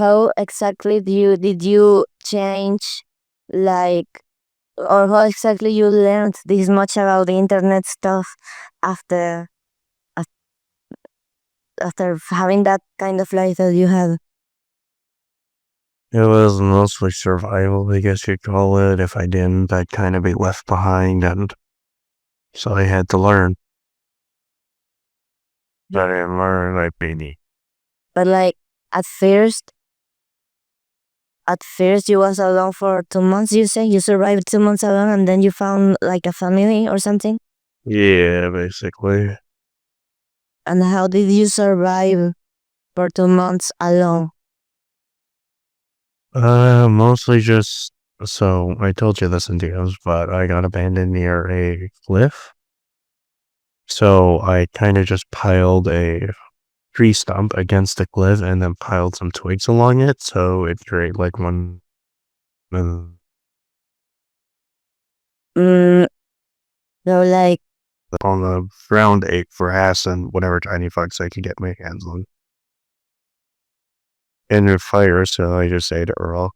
how exactly did you change, like, or how exactly you learned this much about the internet stuff after af- after having that kind of life that you had? It was mostly survival, I guess you'd call it. If I didn't, I'd kind of be left behind, and so I had to learn. But I didn't learn, I'd be But like at first, at first you was alone for 2 months. You say you survived 2 months alone, and then you found like a family or something. yeah, basically. And how did you survive for 2 months alone? Mostly just so I told you this in DMs, but I got abandoned near a cliff. So I kind of just piled a tree stump against the cliff and then piled some twigs along it, so it created like one on Mm, so like, the ground ate grass and whatever tiny bugs I could get my hands on. And with fire, so I just ate it raw.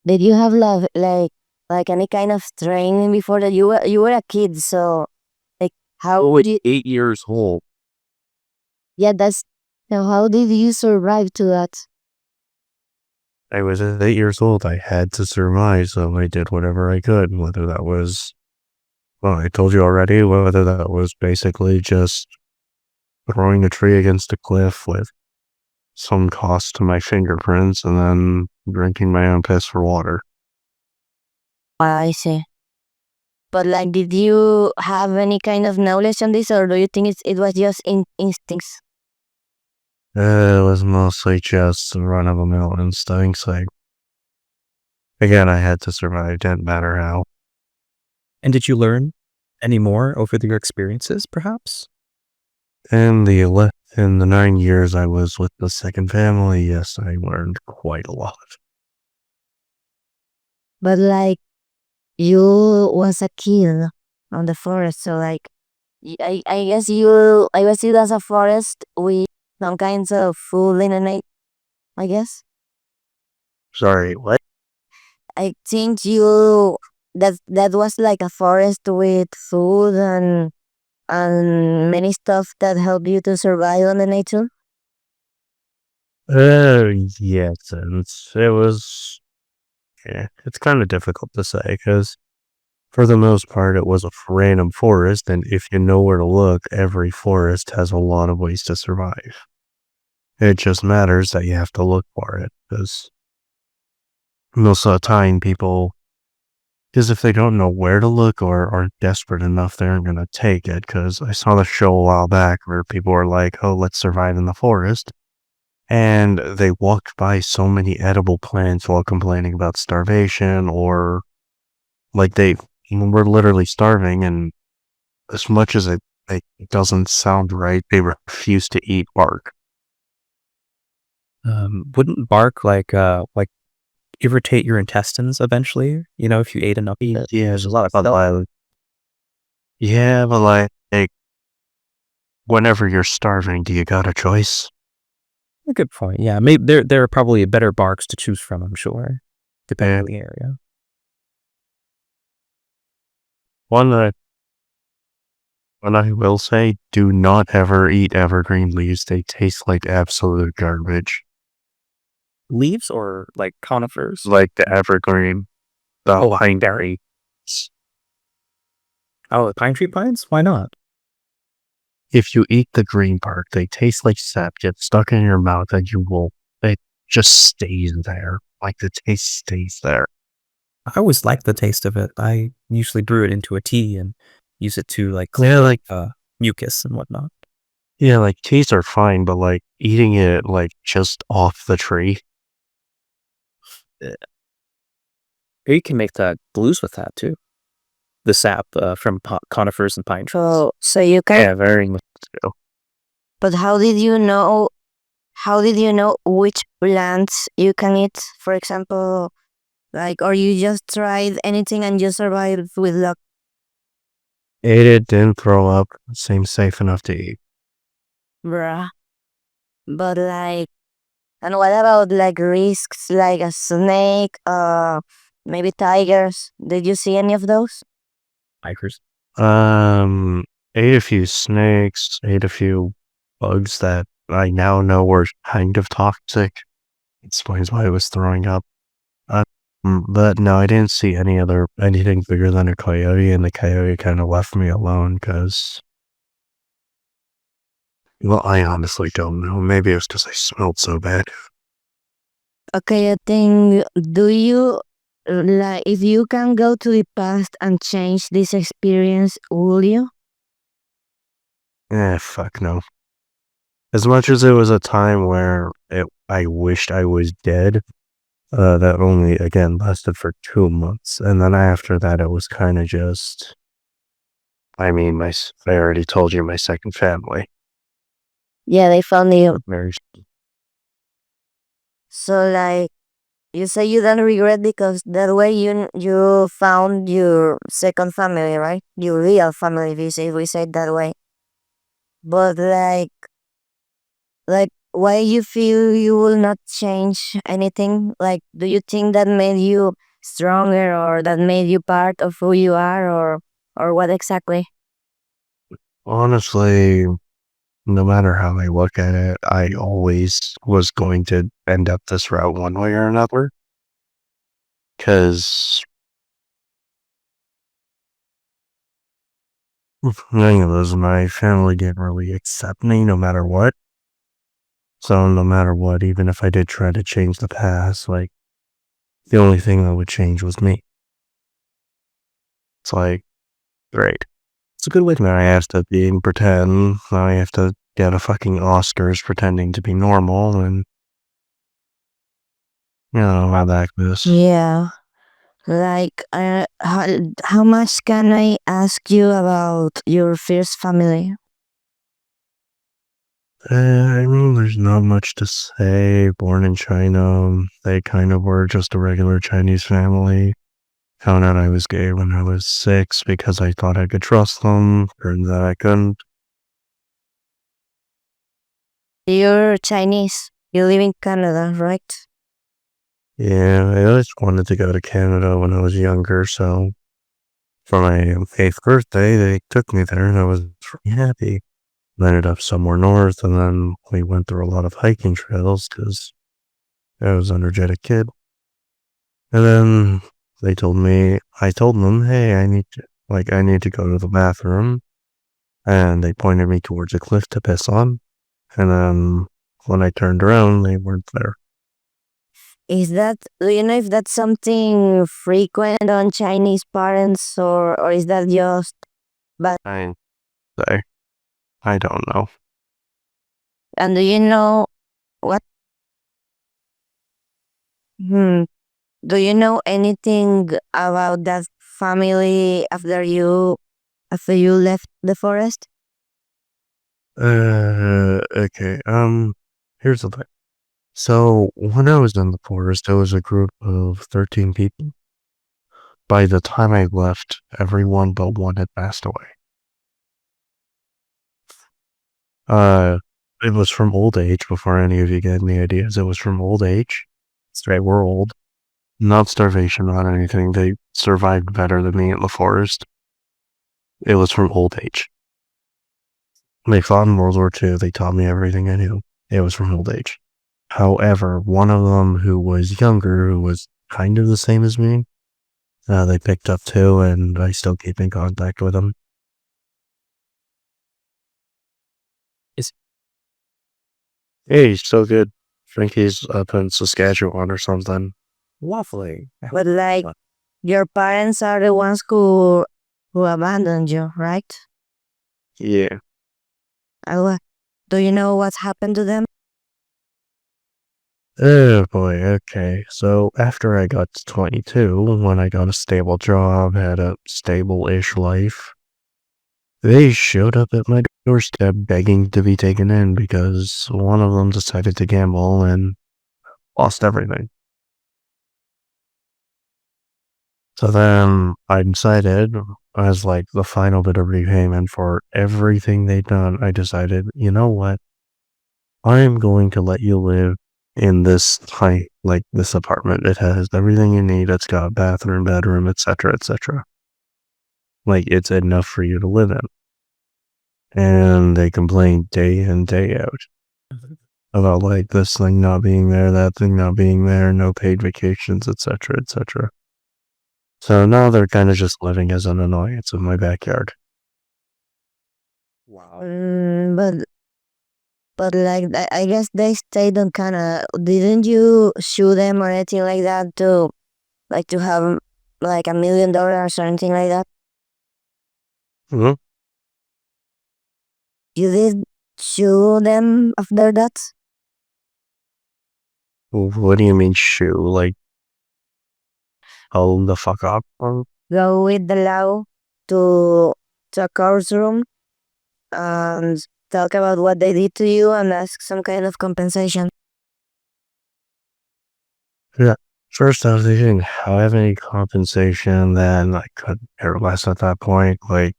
did you have like any kind of training before that? You were a kid, so like how Oh, it's did 8 years old. yeah that's so how did you survive to that? I was 8 years old. I had to survive, so I did whatever I could, whether that was, well, I told you already, whether that was basically just throwing a tree against a cliff with some cost to my fingerprints and then drinking my own piss for water. I see. But like, did you have any kind of knowledge on this, or do you think it was just instincts? It was mostly just run of the mill instincts. Like, again, I had to survive, didn't matter how. And did you learn any more over your experiences, perhaps? In the 9 years I was with the second family, yes, I learned quite a lot. But like, you was a kid on the forest, so like, I guess I was it as a forest with some kinds of food in the night, I guess. Sorry, what? I think you that was like a forest with food and many stuff that help you to survive on the nature. Yes, and it was, yeah, it's kind of difficult to say because for the most part it was a random forest, and if you know where to look, every forest has a lot of ways to survive. It just matters that you have to look for it because most of the time people, because if they don't know where to look or aren't desperate enough, they aren't going to take it. Because I saw the show a while back where people were like, oh, let's survive in the forest. And they walked by so many edible plants while complaining about starvation, or like they were literally starving. And as much as it doesn't sound right, they refuse to eat bark. Wouldn't bark like irritate your intestines eventually? You know, if you ate enough of it. Yeah, There's a lot of yeah, but like whenever you're starving, do you got a choice? a good point. Yeah, maybe there are probably better barks to choose from, I'm sure, depending And on the area. one that One I will say, do not ever eat evergreen leaves. They taste like absolute garbage. Leaves or like conifers? Like the evergreen, the Oh, pine berry. trees. Oh, the pine tree pines? Why not? If you eat the green part, they taste like sap, get stuck in your mouth, and it just stays there. Like the taste stays there. I always liked the taste of it. I usually brew it into a tea and use it to like Yeah, like, mucus and whatnot. yeah, like teas are fine, but like eating it like just off the tree. Or you can make the glues with that too. The sap from conifers and pine trees. So you can. Yeah, very much so. But how did you know? How did you know which plants you can eat? For example, like, or you just tried anything and you survived with luck? Ate it, didn't throw up, seems safe enough to eat. Bruh. But like, And what about like risks like a snake, maybe tigers? Did you see any of those? Hikers. Um, ate a few snakes, ate a few bugs that I now know were kind of toxic. Explains why I was throwing up. But no, I didn't see anything bigger than a coyote, and the coyote kind of left me alone because, well, I honestly don't know. Maybe it was because I smelled so bad. Okay, I think, do you like if you can go to the past and change this experience, will you? Fuck no. As much as it was a time where I wished I was dead, that only, again, lasted for 2 months. And then after that, it was kind of just, I mean, I already told you my second family. Yeah, they found you. Very, So like you say you don't regret because that way you found your second family, right? Your real family, if we say it that way. But like why you feel you will not change anything? Like do you think that made you stronger or that made you part of who you are or what exactly? honestly, no matter how I look at it, I always was going to end up this route one way or another. Because anyways, my family didn't really accept me no matter what. So no matter what, even if I did try to change the past, like, the only thing that would change was me. It's like, great. It's a good way to I have to pretend. Now I have to get a fucking Oscars pretending to be normal, and you know how that goes. Yeah. Like how much can I ask you about your first family? I mean, there's not much to say. Born in China, they kind of were just a regular Chinese family. Found out I was gay when I was 6 because I thought I could trust them. Turns out I couldn't. You're Chinese. You live in Canada, right? Yeah, I always wanted to go to Canada when I was younger, so for my 8th birthday, they took me there and I was pretty happy. I ended up somewhere north, and then we went through a lot of hiking trails because I was an energetic kid. And then I told them, hey, I need to go to the bathroom. And they pointed me towards a cliff to piss on. And then when I turned around, they weren't there. Do you know if that's something frequent on Chinese parents or is that just bad? I say, I don't know. And do you know what? Hmm. Do you know anything about that family after you left the forest? Okay. Here's the thing. So when I was in the forest, there was a group of 13 people. By the time I left, everyone but one had passed away. Uh, it was from old age. Before any of you get any ideas, it was from old age. Straight, we're old. Not starvation, not anything. They survived better than me in the forest. It was from old age. They fought in World War II. They taught me everything I knew. It was from old age. However, one of them who was younger, who was kind of the same as me, they picked up too, and I still keep in contact with them. Is Hey, he's still good. I think he's up in Saskatchewan or something. lovely. But like your parents are the ones who abandoned you, right? Yeah. Do you know what's happened to them? Oh boy, okay. So after I got to 22, when I got a stable job, had a stable-ish life, they showed up at my doorstep begging to be taken in because one of them decided to gamble and lost everything. So then I decided, as like the final bit of repayment for everything they'd done, I decided, you know what? I am going to let you live in this like this apartment. It has everything you need. It's got bathroom, bedroom, etc., etc. Like it's enough for you to live in. And they complain day in, day out about like this thing not being there, that thing not being there, no paid vacations, etc., etc. So now they're kind of just living as an annoyance in my backyard. Wow. But like I guess they stayed on kind of. Didn't you sue them or anything like that to have like $1 million or anything like that? Mhm. You did sue them after that? What do you mean shoe? Like, hold the fuck up? Go with the law to a courtroom and talk about what they did to you and ask some kind of compensation. Yeah. First off, they didn't have any compensation. Then I couldn't care less at that point. Like,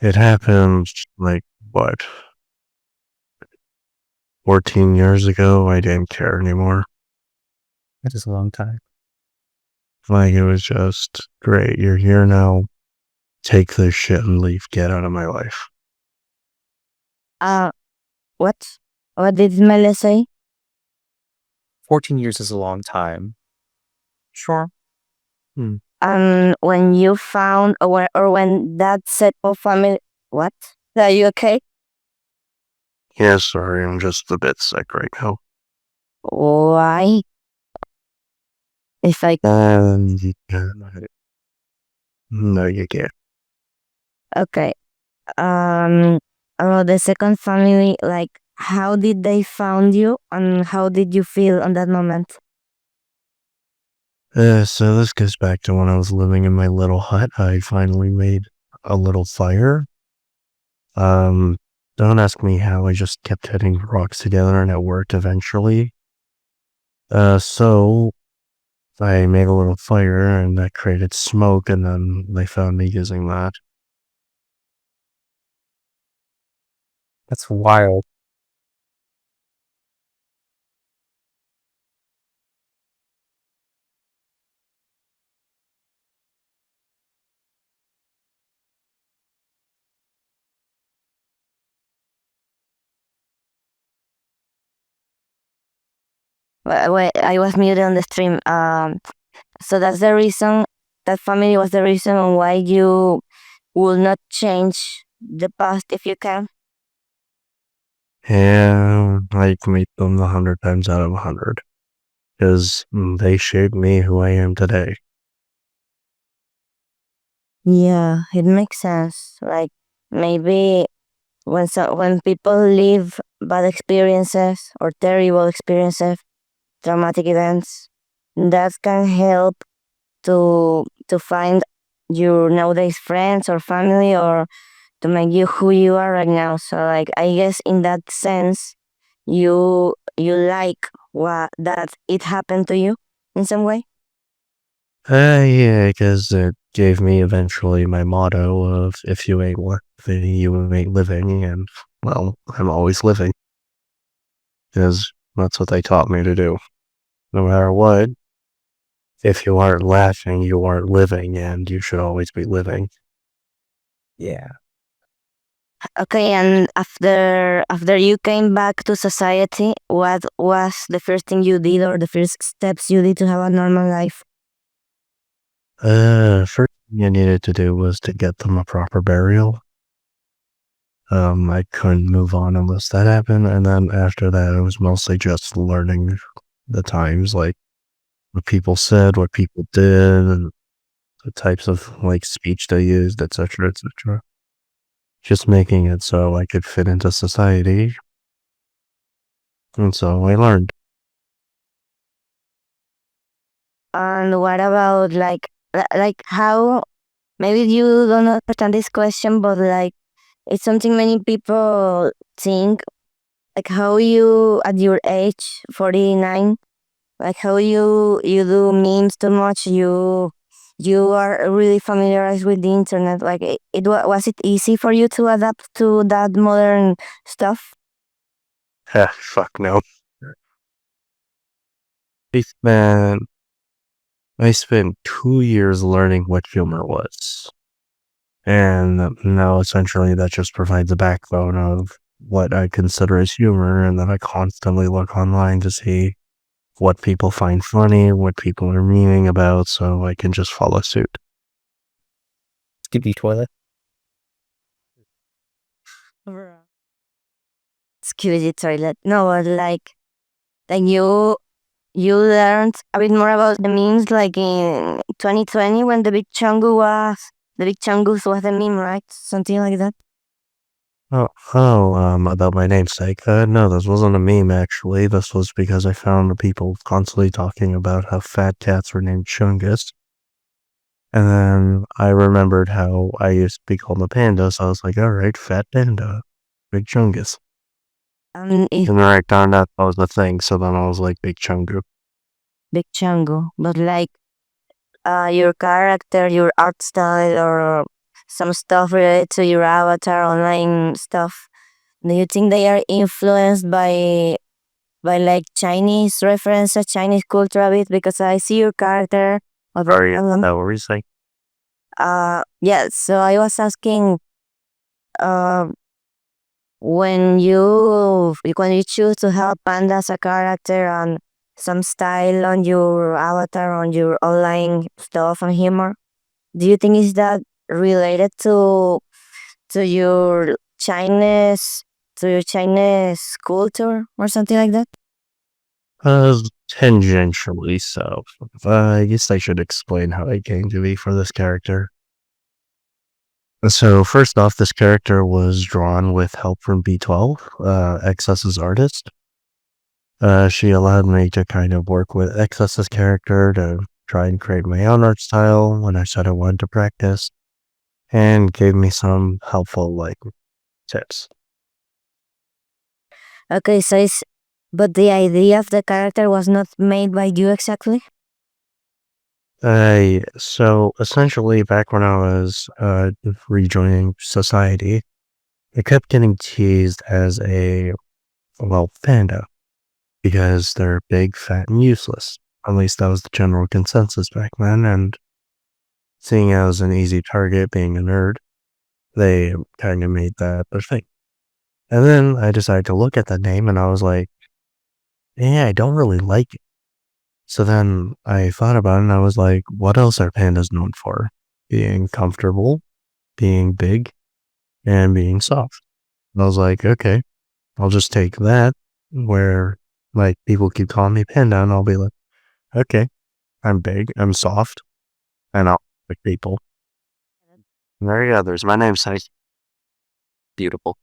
it happened, like, what, 14 years ago? I didn't care anymore. That is a long time. Like, it was just great. You're here now. Take this shit and leave. Get out of my life. Uh, what? What did Mele say? 14 years is a long time. Sure. And when you found or when that set of family, what? Are you okay? Yeah, sorry. I'm just a bit sick right now. Why? If I No, you can't. okay. About the second family, like how did they found you and how did you feel on that moment? So this goes back to when I was living in my little hut. I finally made a little fire. Don't ask me how. I just kept hitting rocks together and it worked eventually. So I made a little fire and that created smoke, and then they found me using that. That's wild. Wait, I was muted on the stream. So that's the reason that family was the reason on why you will not change the past if you can. Yeah, I'd meet them 100 times out of 100 because they shaped me who I am today. Yeah, it makes sense. Like maybe when people live bad experiences or terrible experiences, traumatic events, that can help to find your nowadays friends or family or to make you who you are right now. So like I guess in that sense, you like what that it happened to you in some way. Yeah, because it gave me eventually my motto of if you ain't working, you ain't living, and well, I'm always living because that's what they taught me to do. No matter what, if you aren't laughing, you aren't living, and you should always be living. Yeah. Okay, and after you came back to society, what was the first thing you did or the first steps you did to have a normal life? First thing I needed to do was to get them a proper burial. I couldn't move on unless that happened, and then after that, it was mostly just learning the times, like what people said, what people did, and the types of like speech they used, etc., etc. Just making it so I could fit into society, and so I learned. And what about like how maybe you don't understand this question, but like it's something many people think like how you at your age 49 like how you do memes too much you are really familiarized with the internet like was it easy for you to adapt to that modern stuff? Fuck no. I spent I spent 2 years learning what humor was. And now essentially that just provides a backbone of what I consider as humor, and then I constantly look online to see what people find funny, what people are memeing about, so I can just follow suit. Skibby toilet. Skibidi toilet. No, but like you learned a bit more about the memes like in 2020 when the big Chungus was a meme, right? Something like that. About my namesake. No, this wasn't a meme actually. This was because I found people constantly talking about how fat cats were named Chungus. And then I remembered how I used to be called a panda, so I was like, alright, fat panda. Big Chungus. If And then I found out that was the thing, so then I was like, Big Chungu. big Chungu, but like your character, your art style, or some stuff related to your avatar, online stuff. Do you think they are influenced by like Chinese references, Chinese culture a bit? Because I see your character. Sorry, what were you saying? Yeah. So I was asking, uh, when you choose to have panda as a character and some style on your avatar, on your online stuff and humor, do you think is that related to your Chinese culture or something like that? Tangentially so. I guess I should explain how I came to be for this character. So first off, this character was drawn with help from B12, XS's artist. She allowed me to kind of work with XS's character to try and create my own art style when I said I wanted to practice, and gave me some helpful tips. Okay, but the idea of the character was not made by you exactly. So essentially, back when I was rejoining society, I kept getting teased as panda, because they're big, fat, and useless. At least that was the general consensus back then, and seeing I was an easy target being a nerd, they kind of made that their thing. And then I decided to look at that name, and I was like, yeah, I don't really like it. So then I thought about it, and I was like, what else are pandas known for? Being comfortable, being big, and being soft. And I was like, okay, I'll just take that, where like people keep calling me panda, and I'll be like, okay, I'm big, I'm soft, and I'll like people. And there you go, there's my namesake. Beautiful.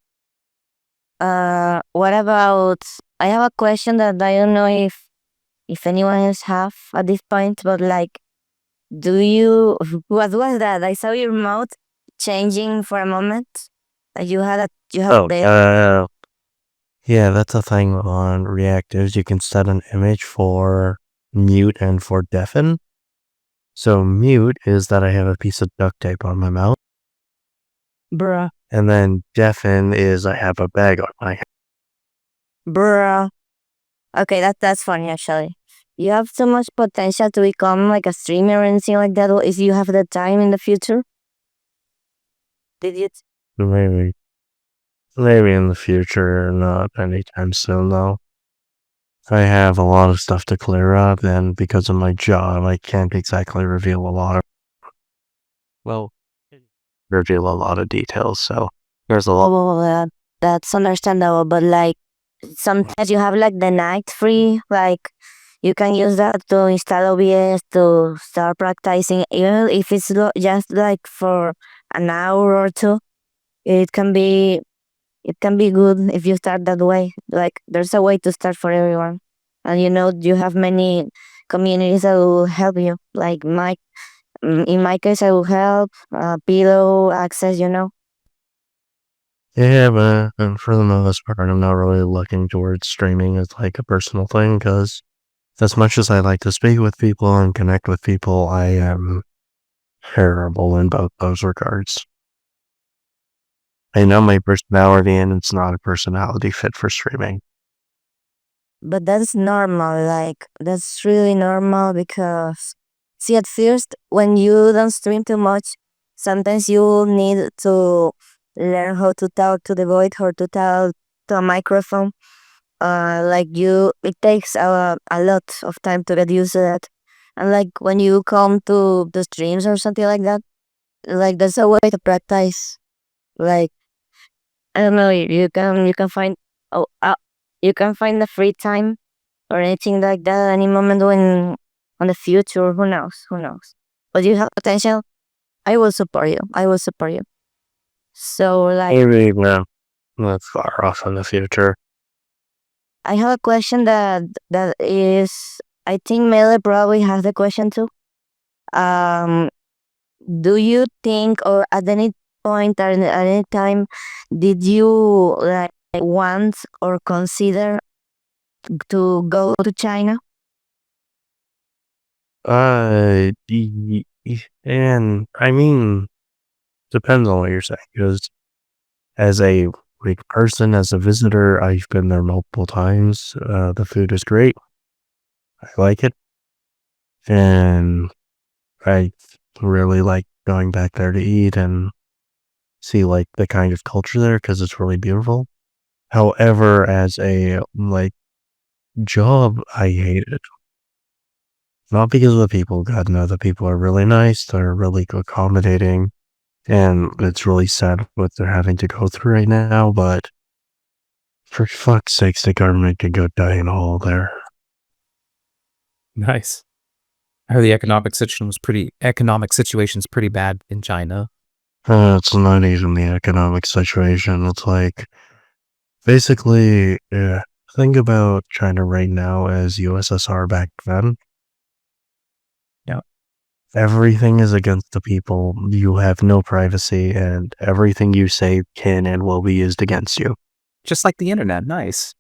What about? I have a question that I don't know if anyone else have at this point, but like, do you? What was that? I saw your mouth changing for a moment. Like you have Oh, the yeah, that's a thing on reactives. You can set an image for mute and for deafen. So mute is that I have a piece of duct tape on my mouth, bruh. and then deafen is I have a bag on my head. Bruh. Okay, that's funny actually. You have so much potential to become like a streamer or anything like that. Or if you have the time in the future, did you? Maybe in the future, not anytime soon though. I have a lot of stuff to clear up, and because of my job, I can't exactly reveal reveal a lot of details. So there's a lot. Oh, well, that's understandable. But like sometimes you have like the night free, like you can use that to install OBS to start practicing. Even if it's just like for an hour or two, it can be it can be good if you start that way. Like there's a way to start for everyone, and you have many communities that will help you. Like in my case, I will help. Pillow access. Yeah, but for the most part, I'm not really looking towards streaming as like a personal thing, because as much as I like to speak with people and connect with people, I am terrible in both those regards. I know my personality, and it's not a personality fit for streaming. but that's normal. Like that's really normal because see, at first when you don't stream too much, sometimes you need to learn how to talk to the void or to talk to a microphone. Like you, it takes a lot of time to get used to that. And like when you come to the streams or something like that, like there's a way to practice. Like I don't know, you can find oh you can find the free time or anything like that any moment when on the future. Who knows? Who knows? But you have potential. I will support you. I will support you. So like Maybe, well, that's far off in the future. I have a question that is I think Mele probably has the question too. Um do you think or at any point or at any time did you like want or consider to go to China? And I mean, depends on what you're saying. Because as a like person, as a visitor, I've been there multiple times. The food is great. I like it, and I really like going back there to eat and see like the kind of culture there because it's really beautiful. However, as a like job, I hate it. Not because of the people. God, no, the people are really nice. They're really accommodating, and it's really sad what they're having to go through right now. But for fuck's sakes, the government could go die in a hole there. Nice. I heard the economic situation's pretty bad in China. It's not even the economic situation. It's like basically, think about China right now as USSR back then. Yeah. Everything is against the people. You have no privacy, and everything you say can and will be used against you. Just like the internet. Nice.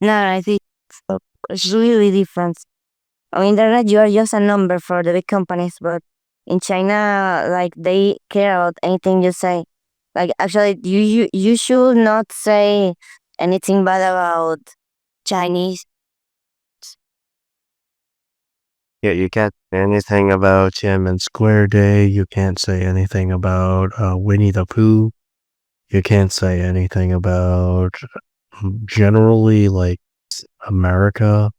No, I think it's really different. On internet, you are just a number for the big companies, but in China, like they care about anything you say. Like actually, you should not say anything bad about Chinese. Yeah, you can't say anything about Tiananmen Square Day. You can't say anything about Winnie the Pooh. You can't say anything about generally like America.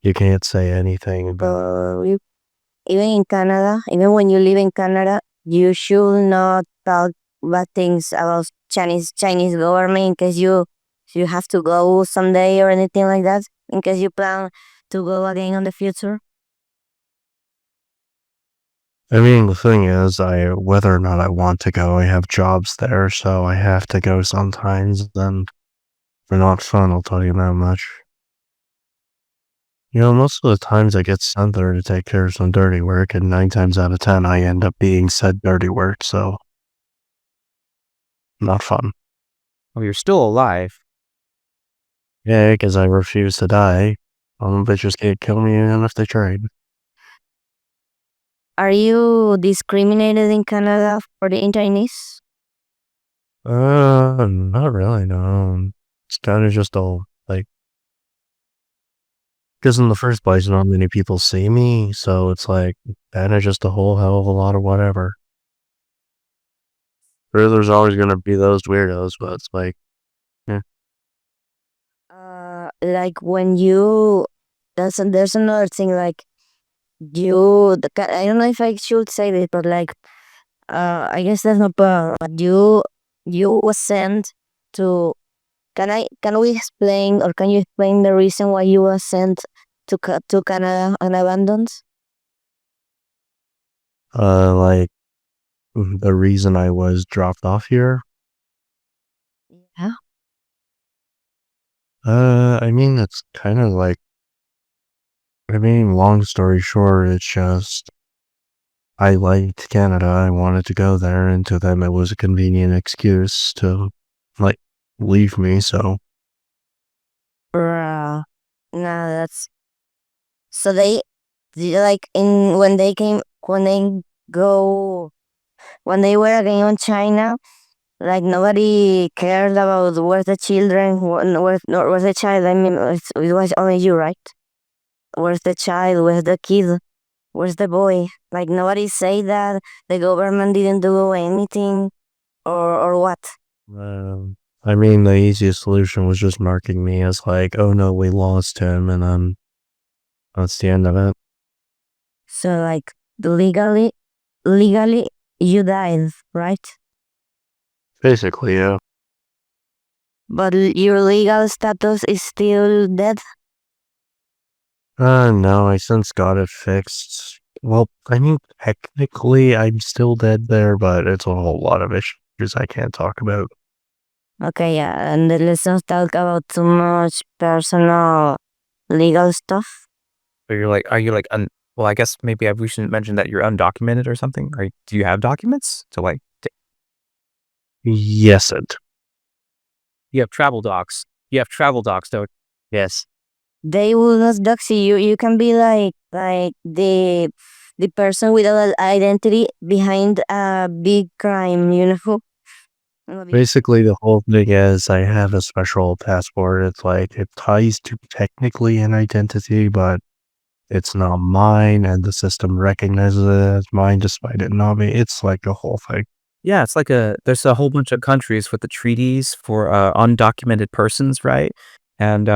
You can't say anything about. Even in Canada, even when you live in Canada, you should not talk bad things about Chinese government in case you have to go someday or anything like that. In case you plan to go again in the future. I mean, the thing is, whether or not I want to go, I have jobs there, so I have to go sometimes. And they're not fun, I'll tell you that much. You know, most of the times I get sent there to take care of some dirty work, and 9 times out of 10, I end up being said dirty work, so not fun. Oh, you're still alive. Yeah, because I refuse to die. Bitches can't kill me even if they tried. Are you discriminated in Canada for the Chinese? Not really, no. It's kind of just all, like, because in the first place, not many people see me, so it's like, kind of just a whole hell of a lot of whatever. Sure, there's always gonna be those weirdos, but it's like, yeah. Like when you there's another thing like I don't know if I should say this, but like I guess that's not bad. But you was sent to. Can we explain or can you explain the reason why you were sent to Canada and abandoned? Like, the reason I was dropped off here, Yeah. I mean, it's kind of like, I mean, long story short, it's just, I liked Canada, I wanted to go there, and to them it was a convenient excuse to, like, leave me, so. Bruh. No, that's so like in when they came when they go when they were again on China. Like nobody cared about where's the children, where's the child. I mean, it was only you, right? Where's the child? Where's the kid? Where's the boy? Like nobody say that the government didn't do anything or what. I mean, the easiest solution was just marking me as like, oh no, we lost him, and then that's the end of it. So like legally you died, right? Basically, yeah. But your legal status is still dead. No, I since got it fixed. Well, I mean, technically, I'm still dead there, but it's a whole lot of issues I can't talk about. Okay, yeah, and then let's not talk about too much personal legal stuff. Are you like well, I guess maybe we should mention that you're undocumented or something. Do you have documents to like? Yes, it. You have travel docs. You have travel docs, though. Yes. They will not doxy you. You can be like the person with an identity behind a big crime, you know? Basically, the whole thing is I have a special passport. It's like it ties to technically an identity, but it's not mine, and the system recognizes it as mine despite it not being. It's like a whole thing. Yeah, it's like there's a whole bunch of countries with the treaties for undocumented persons, right? And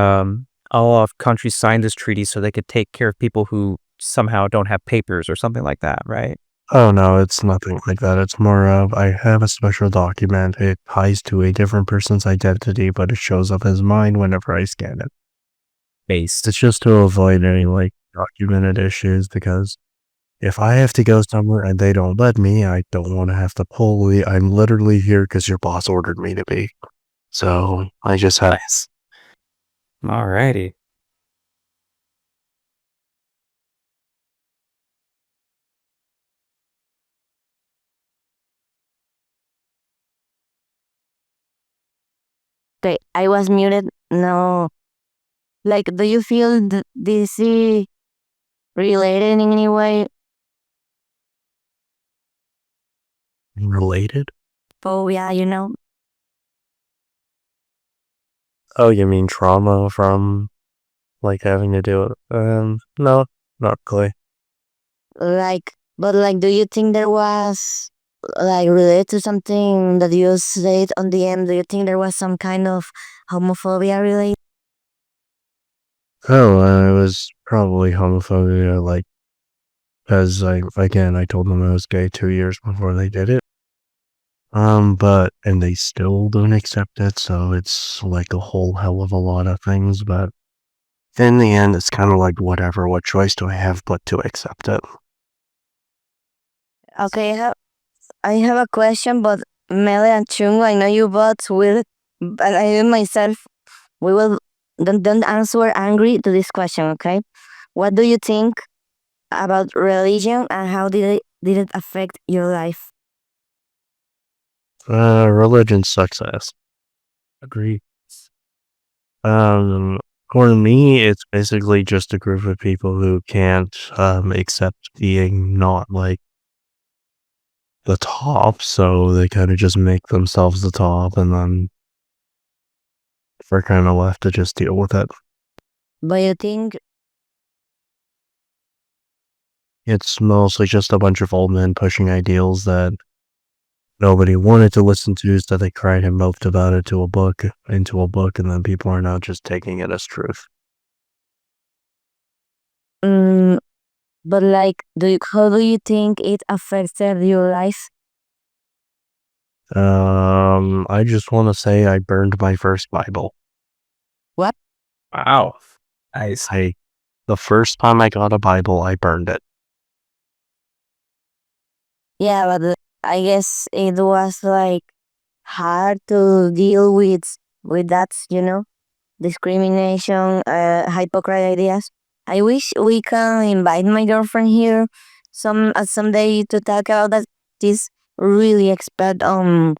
all of countries signed this treaty so they could take care of people who somehow don't have papers or something like that, right? Oh no, it's nothing like that. It's more of I have a special document. It ties to a different person's identity, but it shows up as mine whenever I scan it. Based. It's just to avoid any like documented issues because if I have to go somewhere and they don't let me, I don't want to have to pull the I'm literally here because your boss ordered me to be. So I just have. Nice. Alrighty. Okay, I was muted. No. Like, do you feel this is related in any way? Related? Oh, yeah, you know? Oh, you mean trauma from like having to do it? No, not really. Like, but like, do you think there was, like, related to something that you said on the end? Do you think there was some kind of homophobia related? Oh, it was probably homophobia, like, because I told them I was gay 2 years before they did it. And they still don't accept it, so it's like a whole hell of a lot of things, but in the end, it's kind of like whatever, what choice do I have but to accept it? Okay, I have a question, but Mele and Chungu, I know you both will, but I myself, we will, don't answer angry to this question, okay? What do you think about religion and how did it affect your life? Religion sucks ass. Agree. Um, for me, it's basically just a group of people who can't, accept being not, like, the top, so they kind of just make themselves the top, and then we're kind of left to just deal with it. But you think, It's mostly just a bunch of old men pushing ideals that nobody wanted to listen to, so they cried and moped about it into a book, and then people are now just taking it as truth. mm, but like, how do you think it affected your life? I just want to say I burned my first Bible. What? Wow. Nice. The first time I got a Bible, I burned it. Yeah, but I guess it was like hard to deal with that, you know, discrimination, hypocrite ideas. I wish we can invite my girlfriend here someday to talk about that. She's really expert on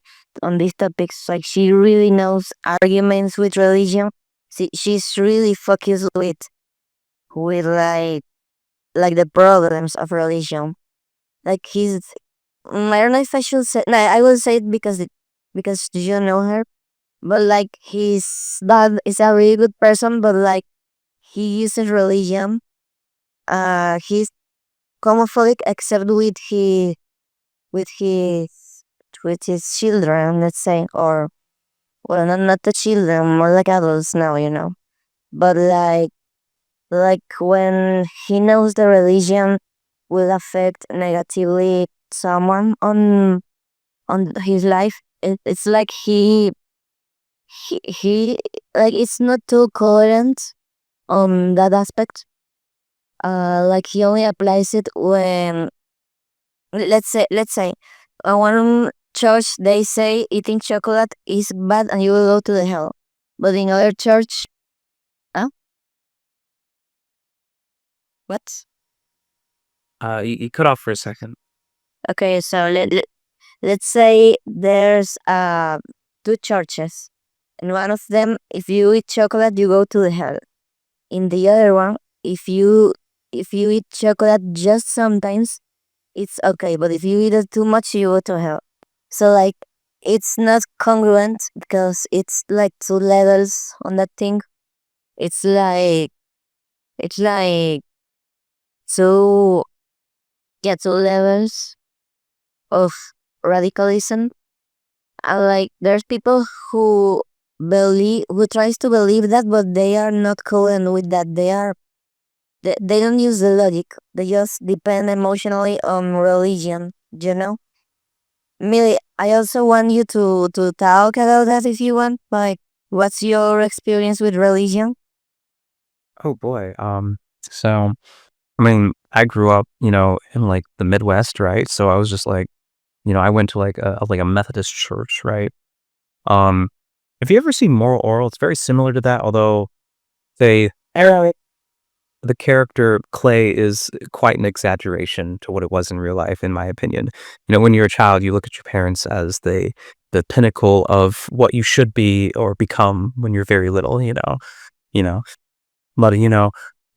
these topics. Like she really knows arguments with religion. She's really focused with like the problems of religion. Like he's I don't know if I should say. No, I will say it because because you know her. But like his dad is a really good person, but like he uses religion. He's homophobic except with his with his children, let's say, or well, not the children, more like adults now, you know. But like when he knows the religion will affect negatively someone on his life, it's like he like it's not too coherent on that aspect. Like he only applies it when let's say one church they say eating chocolate is bad and you will go to the hell, but in other church, huh? What? You cut off for a second. Okay, so let's say there's two churches, and one of them, if you eat chocolate, you go to the hell. In the other one, if you eat chocolate just sometimes, it's okay. But if you eat it too much, you go to hell. So like, it's not congruent because it's like two levels on that thing. It's like it's like two two levels of radicalism. And like there's people who tries to believe that, but they are not coherent with that. They don't use the logic. They just depend emotionally on religion. You know, Millie. I also want you to talk about that if you want. Like, what's your experience with religion? Oh boy. So I mean, I grew up, in like the Midwest, right? So I was just like, I went to like a Methodist church, right? Um, if you ever see Moral Oral, it's very similar to that, although they the character Clay is quite an exaggeration to what it was in real life, in my opinion. When you're a child, you look at your parents as the pinnacle of what you should be or become when you're very little, you know. But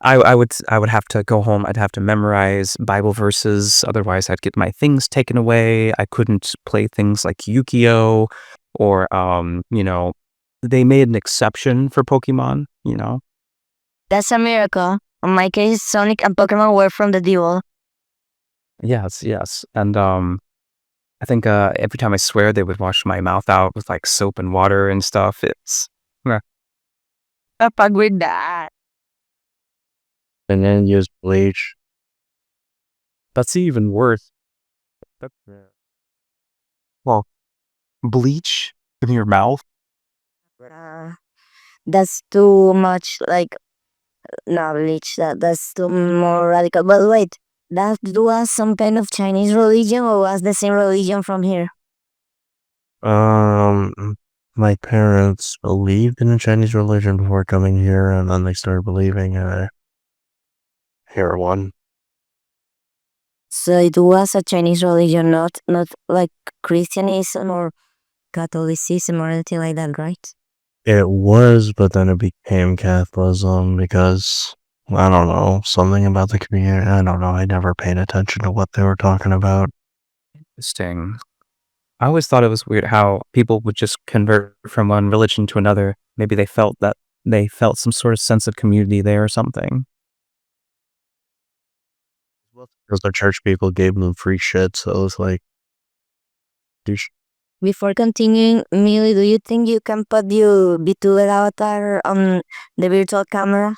I would have to go home. I'd have to memorize Bible verses. Otherwise, I'd get my things taken away. I couldn't play things like Yu-Gi-Oh, or they made an exception for Pokemon. That's a miracle. In my case, Sonic and Pokemon were from the devil. Yes, yes, and I think every time I swear, they would wash my mouth out with like soap and water and stuff. It's yeah. Up with that. And then use bleach. That's even worse. Well, bleach in your mouth. Uh, that's too much like knowledge. That's too more radical. But wait, that was some kind of Chinese religion or was the same religion from here? Um, my parents believed in the Chinese religion before coming here, and then they started believing heroin. So it was a Chinese religion, not like Christianism or Catholicism or anything like that, right? It was, but then it became Catholicism because I don't know, something about the community. I don't know. I never paid attention to what they were talking about. Interesting. I always thought it was weird how people would just convert from one religion to another. Maybe they felt some sort of sense of community there or something. Because the church people gave them free shit, so it was like, douche. Before continuing, Millie, do you think you can put your VTuber avatar on the virtual camera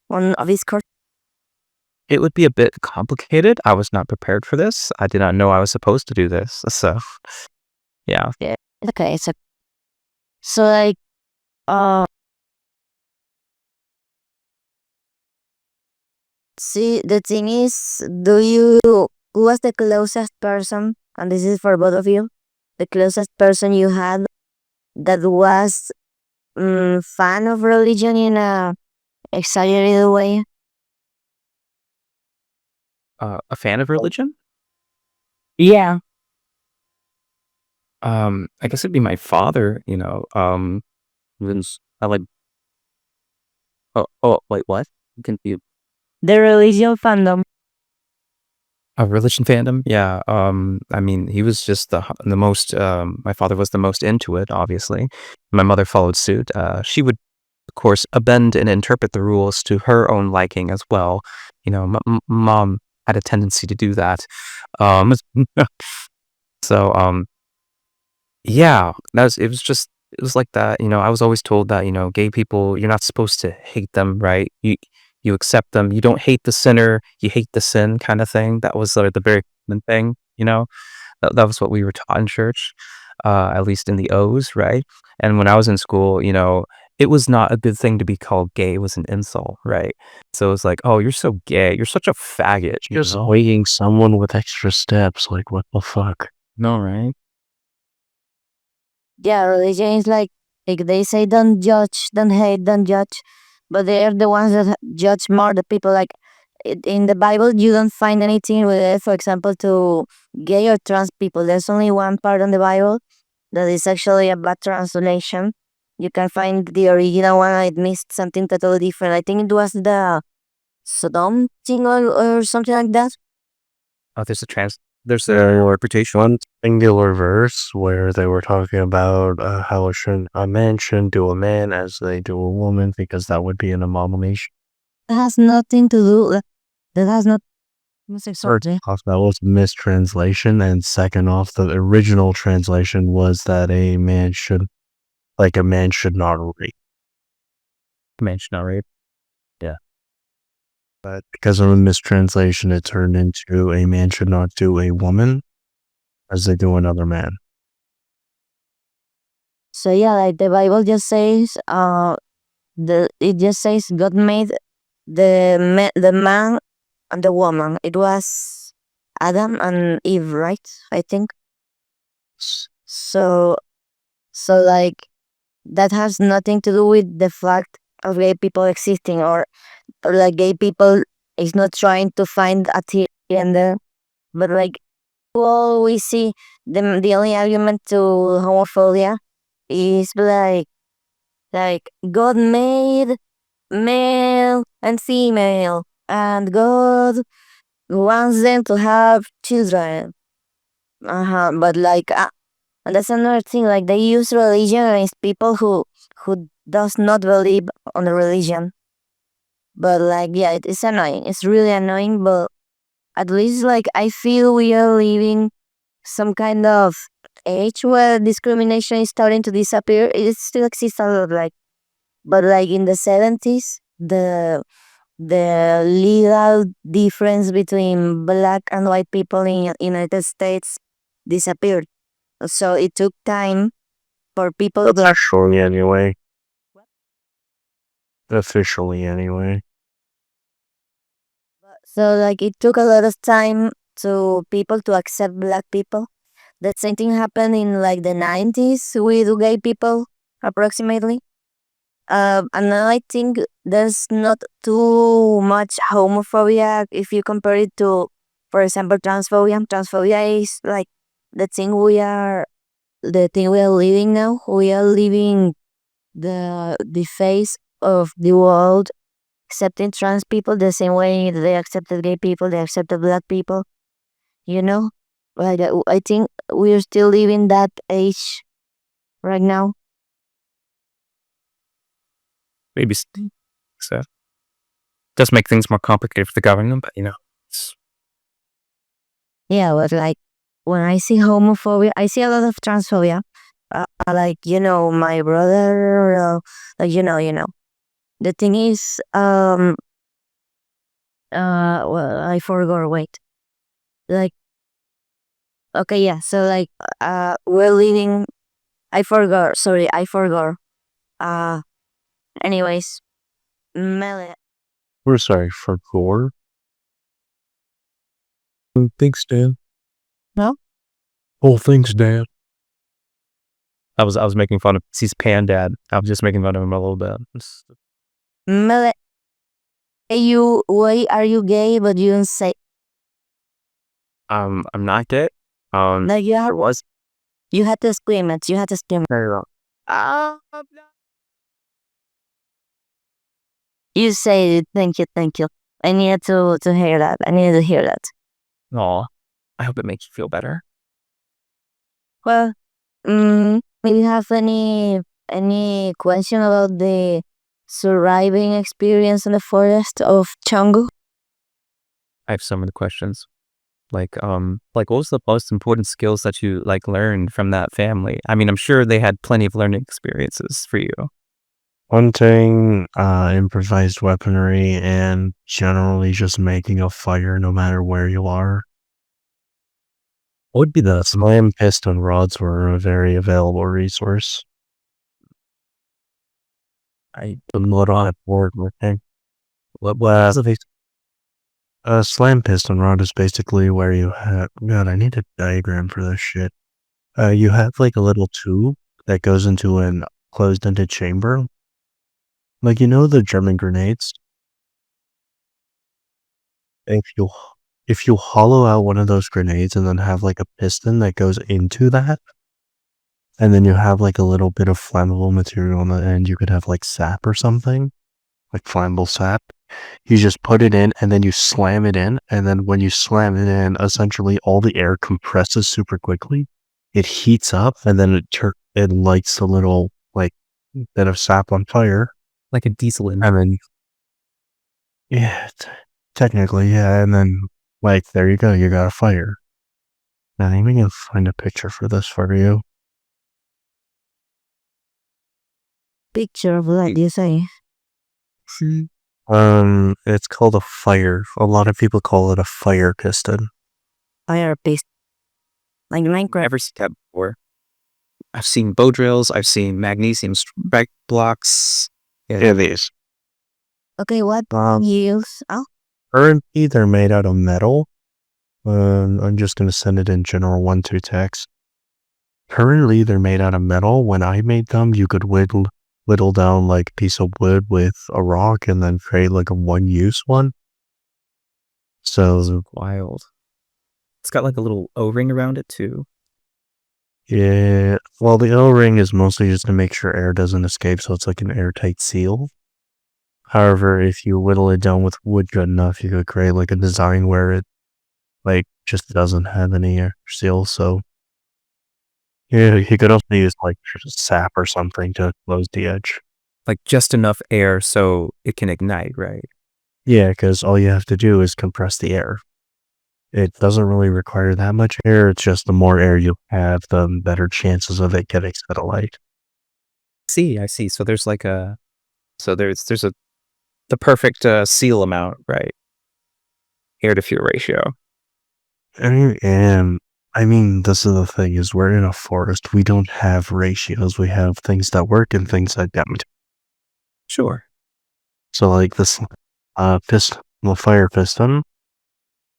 on Discord? It would be a bit complicated. I was not prepared for this. I did not know I was supposed to do this. So, yeah. Yeah. Okay, so like uh see the thing is, who was the closest person, and this is for both of you, the closest person you had that was fan of religion in a exaggerated way? A fan of religion? Yeah. I guess it'd be my father, I like, wait, what? I'm confused. The religion fandom. A religion fandom? Yeah. I mean, he was just the most. My father was the most into it. Obviously, my mother followed suit. She would, of course, bend and interpret the rules to her own liking as well. Mom had a tendency to do that. Um, so, yeah, it was like that. I was always told that gay people, you're not supposed to hate them, right? You accept them. You don't hate the sinner. You hate the sin, kind of thing. That was the very common thing. That was what we were taught in church, at least in the O's, right? And when I was in school, it was not a good thing to be called gay. It was an insult, right? So it's like, oh, you're so gay. You're such a faggot. Just weighing someone with extra steps. Like, what the fuck? No, right? Yeah, religion is like they say, don't judge, don't hate, don't judge, but they are the ones that judge more the people. Like in the Bible, you don't find anything related, for example, to gay or trans people. There's only one part in the Bible that is actually a bad translation. You can find the original one. I missed something totally different. I think it was the Sodom thing or something like that. Oh, there's a There interpretation. one singular verse where they were talking about how a man shouldn't do a man as they do a woman because that would be an abomination. That has nothing to do. That has not. First off, that was a mistranslation, and second off, the original translation was that a man should not rape. Mention, all right? But because of a mistranslation, it turned into a man should not do a woman as they do another man. So yeah, like the Bible just says, it just says God made the man and the woman. It was Adam and Eve, right? I think so. So like that has nothing to do with the fact of gay people existing, or like gay people is not trying to find a gender, but like well, we see the only argument to homophobia is like God made male and female, and God wants them to have children. But like, and that's another thing. Like they use religion against people who does not believe on the religion. But like, yeah, it's annoying. It's really annoying. But at least like I feel we are living some kind of age where discrimination is starting to disappear. It still exists a lot, like, but like in the 70s, the legal difference between black and white people in United States disappeared. So it took time for people That's to actually anyway. Officially anyway. so like it took a lot of time to people to accept black people. The same thing happened in like the 90s with gay people approximately. And now I think there's not too much homophobia if you compare it to, for example, transphobia. Transphobia is like the thing the thing we are living now. We are living the face of the world, accepting trans people the same way they accepted gay people, they accepted black people. You know, like I think we're still living that age right now. Maybe so. Does make things more complicated for the government, but it's Yeah, but like when I see homophobia, I see a lot of transphobia. Like my brother, like The thing is, well, I forgot. Wait, like okay, yeah. So like, we're living. I forgot. Sorry, I forgot. Uh, anyways, Mele. We're sorry for gore. Thanks, Dan. No, Oh, thanks, Dan. I was making fun of he's Pan Dad. I was just making fun of him a little bit. Mele. Why are you gay? But you don't say I'm not gay. like you have. Was You had to scream it. You had to scream it. very wrong. You say it. Thank you. Thank you. I needed to hear that. I needed to hear that. Aw, I hope it makes you feel better. Well, do you have any question about the surviving experience in the forest of Chungu? I have so many questions. Like what was the most important skills that you like learned from that family? I mean, I'm sure they had plenty of learning experiences for you. Hunting, improvised weaponry, and generally just making a fire no matter where you are. What would be the slam piston rods were a very available resource. I The mud on a board working. What was a slam piston rod is basically where you have. God, I need a diagram for this shit. You have like a little tube that goes into an closed-ended chamber. Like the German grenades. If you if you hollow out one of those grenades and then have like a piston that goes into that, and then you have like a little bit of flammable material on the end, you could have like sap or something, like flammable sap. You just put it in and then you slam it in, and then when you slam it in, essentially all the air compresses super quickly. It heats up and then it lights a little like bit of sap on fire, like a diesel in. and then yeah, technically yeah, and then like there you go, you got a fire. Now I'm gonna find a picture for this for you. Picture of what you say. It's called a fire. A lot of people call it a fire piston. Fire piston. Like Minecraft. Never seen that before. I've seen bow drills. I've seen magnesium strike blocks. Yeah, these. Okay, what Um, use? Oh, Currently they're made out of metal. I'm just gonna send it in general 1-2 text. Currently they're made out of metal. When I made them, you could whittle down like a piece of wood with a rock and then create like a one-use one. So Wild. It's got like a little O-ring around it too. yeah, well the O-ring is mostly just to make sure air doesn't escape, so it's like an airtight seal. However, if you whittle it down with wood good enough, you could create like a design where it like just doesn't have any air seal. So yeah, you could also use like sap or something to close the edge. Like just enough air so it can ignite, right? Yeah, because all you have to do is compress the air. It doesn't really require that much air. It's just the more air you have, the better chances of it getting set alight. I see. So there's like there's the perfect seal amount, right? Air to fuel ratio. And I mean, this is the thing: is we're in a forest. We don't have ratios. We have things that work and things that don't. Sure. So like this, piston, the fire piston.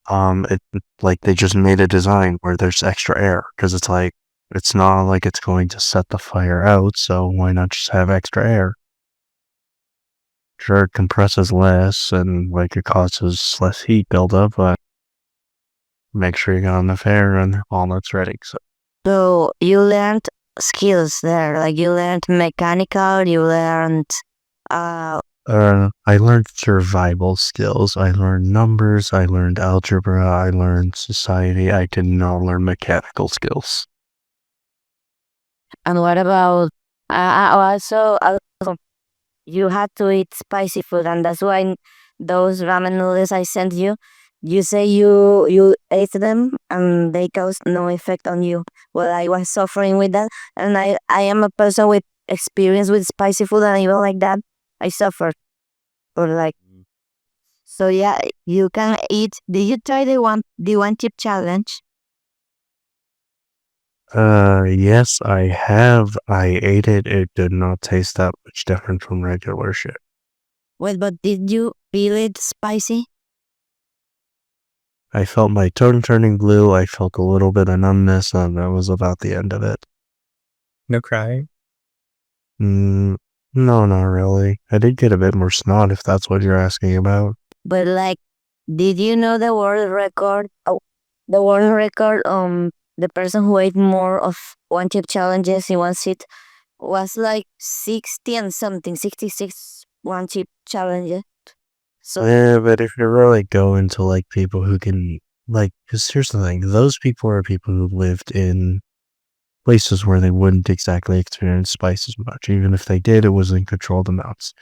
It like they just made a design where there's extra air because it's like it's not like it's going to set the fire out. So why not just have extra air? Sure, it compresses less and like it causes less heat buildup, but make sure you got enough air and all that's ready. so you learned skills there. Like you learned mechanical. You learned I learned survival skills. I learned numbers. I learned algebra. I learned society. I did not learn mechanical skills. And what about also you had to eat spicy food, and that's why those ramen noodles I sent you. You say you ate them and they caused no effect on you. Well, I was suffering with that, and I am a person with experience with spicy food, and even like that, I suffered. Or like so, yeah, you can eat. Did you try the one chip challenge? Yes, I have. I ate it. It did not taste that much different from regular shit. Well, but did you feel it spicy? I felt my tongue turning blue. I felt a little bit of numbness, and that was about the end of it. No crying. No, not really. I did get a bit more snot, if that's what you're asking about. But like, did you know the world record? Oh, the world record. The person who ate more of one chip challenges in one sit was like 60 and something, 66 one chip challenges. So Yeah, but if you really go into like people who can like, because here's the thing, those people are people who lived in places where they wouldn't exactly experience spice as much. Even if they did, it was in controlled amounts.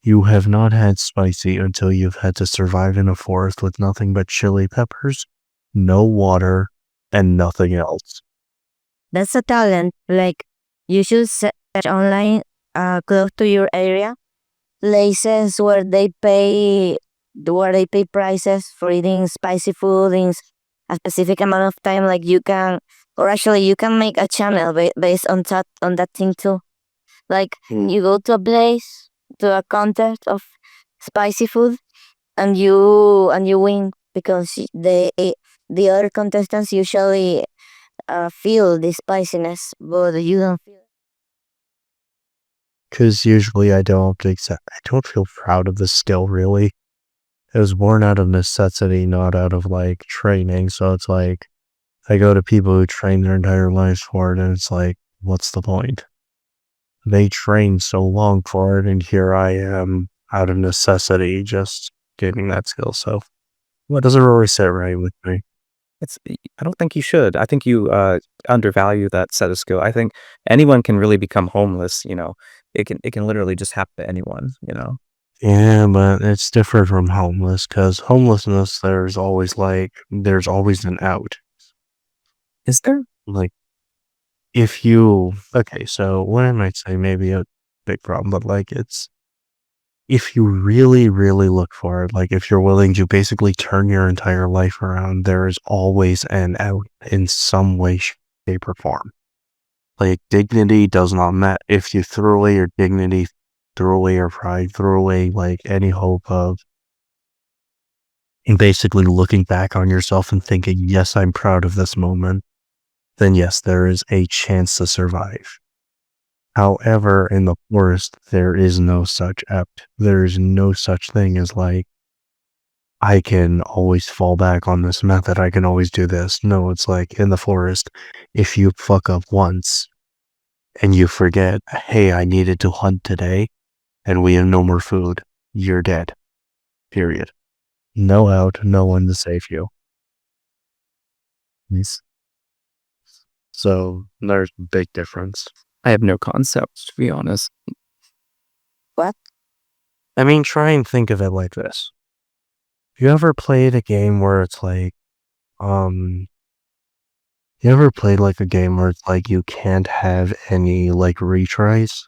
You have not had spicy until you've had to survive in a forest with nothing but chili peppers, no water, and nothing else. That's a talent. Like, you should search online, close to your area, places where they pay prices for eating spicy food in a specific amount of time. Like, you can, or actually you can make a channel based on that thing too. Like, you go to a place, to a contest of spicy food, and you win because the other contestants usually feel the spiciness, but you don't feel. Because usually I don't feel proud of the skill, really. It was born out of necessity, not out of, like, training, so it's like, I go to people who train their entire lives for it, and it's like, what's the point? They trained so long for it, and here I am, out of necessity, just gaining that skill, so What doesn't really sit right with me. I don't think you should. I think you undervalue that set of skill. I think anyone can really become homeless. It can literally just happen to anyone. Yeah, but it's different from homeless, because homelessness, there's always an out. Is there? Like, so what I might say maybe a big problem, but, like, it's, if you really, really look for it, like, if you're willing to basically turn your entire life around, there is always an out in some way, shape, or form. Like, dignity does not matter. If you throw away your dignity, throw away your pride, throw away, like, any hope of basically looking back on yourself and thinking, yes, I'm proud of this moment, then yes, there is a chance to survive. However, in the forest, there is no such out. There is no such thing as, like, I can always fall back on this method. I can always do this. No, it's like, in the forest, if you fuck up once and you forget, hey, I needed to hunt today and we have no more food, you're dead. Period. No out, no one to save you. Yes. So there's a big difference. I have no concept, to be honest. What? I mean, try and think of it like this. You ever played a game where it's like, you ever played like a game where it's like you can't have any like retries?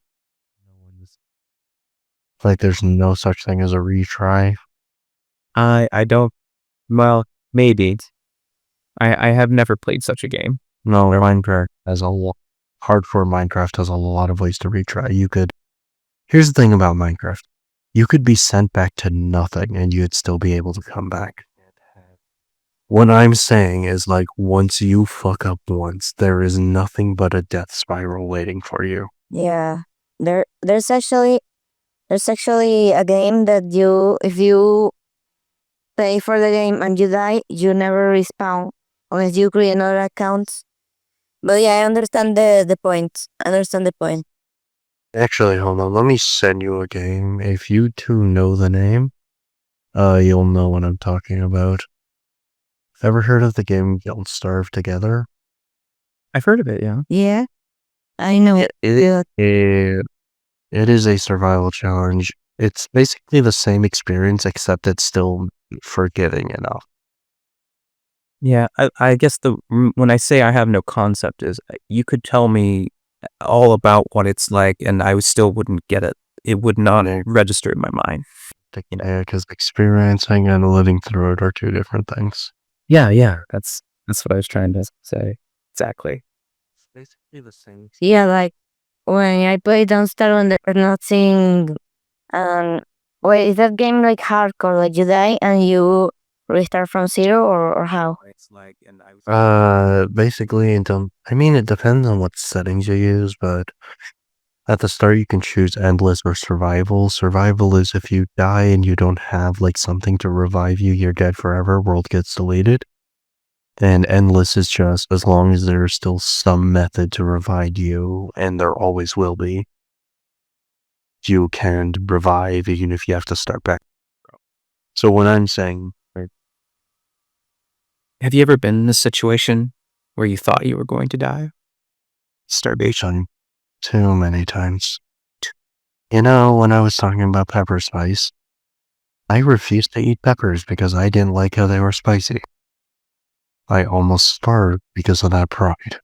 Like there's no such thing as a retry. I don't. Well, maybe. I have never played such a game. No, Minecraft has hardcore Minecraft has a lot of ways to retry. Here's the thing about Minecraft. You could be sent back to nothing and you'd still be able to come back. What I'm saying is, like, once you fuck up once, there is nothing but a death spiral waiting for you. Yeah, there's actually a game that if you pay for the game and you die, you never respawn unless you create another account. But yeah, I understand the point. I understand the point. Actually, hold on. Let me send you a game. If you two know the name, you'll know what I'm talking about. Ever heard of the game Don't Starve Together? I've heard of it, yeah. Yeah, I know it. It is a survival challenge. It's basically the same experience, except it's still forgiving enough. Yeah, I guess when I say I have no concept is you could tell me all about what it's like and I still wouldn't get it. It would not register in my mind. Yeah, because experiencing and living through it are two different things. Yeah. That's what I was trying to say. Exactly. It's basically the same. Yeah, like when I play Don't Starve and there's nothing. Wait, is that game like hardcore? Like you die and you restart from zero, or how? It's like, and Basically, it depends on what settings you use, but at the start you can choose endless or survival. Survival is if you die and you don't have like something to revive you, you're dead forever, world gets deleted. And endless is just as long as there's still some method to revive you, and there always will be, you can revive even if you have to start back. So what I'm saying, Have you ever been in a situation where you thought you were going to die? Starvation. Too many times. You know, when I was talking about pepper spice, I refused to eat peppers because I didn't like how they were spicy. I almost starved because of that pride.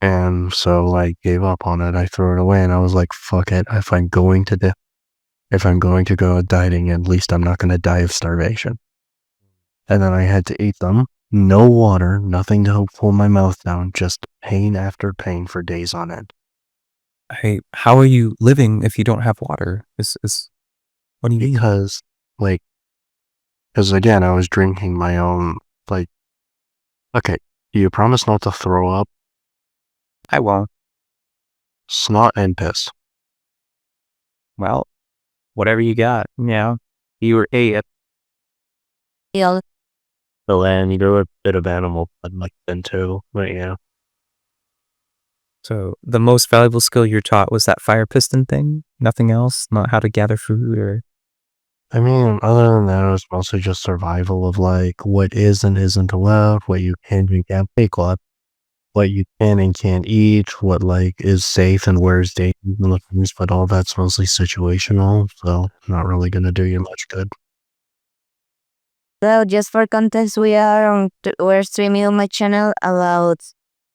And so I gave up on it. I threw it away and I was like, fuck it. If I'm going to go dieting, at least I'm not going to die of starvation. And then I had to eat them. No water, nothing to help cool my mouth down, just pain after pain for days on end. Hey, how are you living if you don't have water? What do you mean? Because again, I was drinking my own, okay, you promise not to throw up I won't. snot and piss. Well, whatever you got. Yeah. You were it. Yeah. The land, you do a bit of animal blood like then too, but yeah. So the most valuable skill you're taught was that fire piston thing? Nothing else? Not how to gather food or... I mean, other than that, it was mostly just survival of what is and isn't allowed, what you can and can't pick up, what you can and can't eat, what is safe and where is dangerous, but all that's mostly situational, so not really gonna do you much good. So just for context, we're streaming on my channel about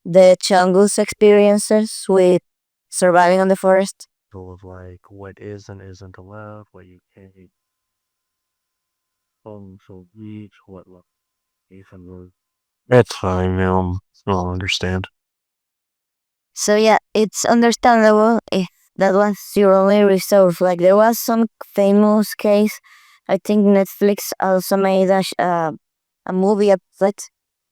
the Chungu's experiences with surviving on the forest. Full of what is and isn't allowed, what you can eat, so eat, what safe and where. It's fine, I'll understand. So yeah, it's understandable if that was your only resource. Like there was some famous case. I think Netflix also made a movie about it,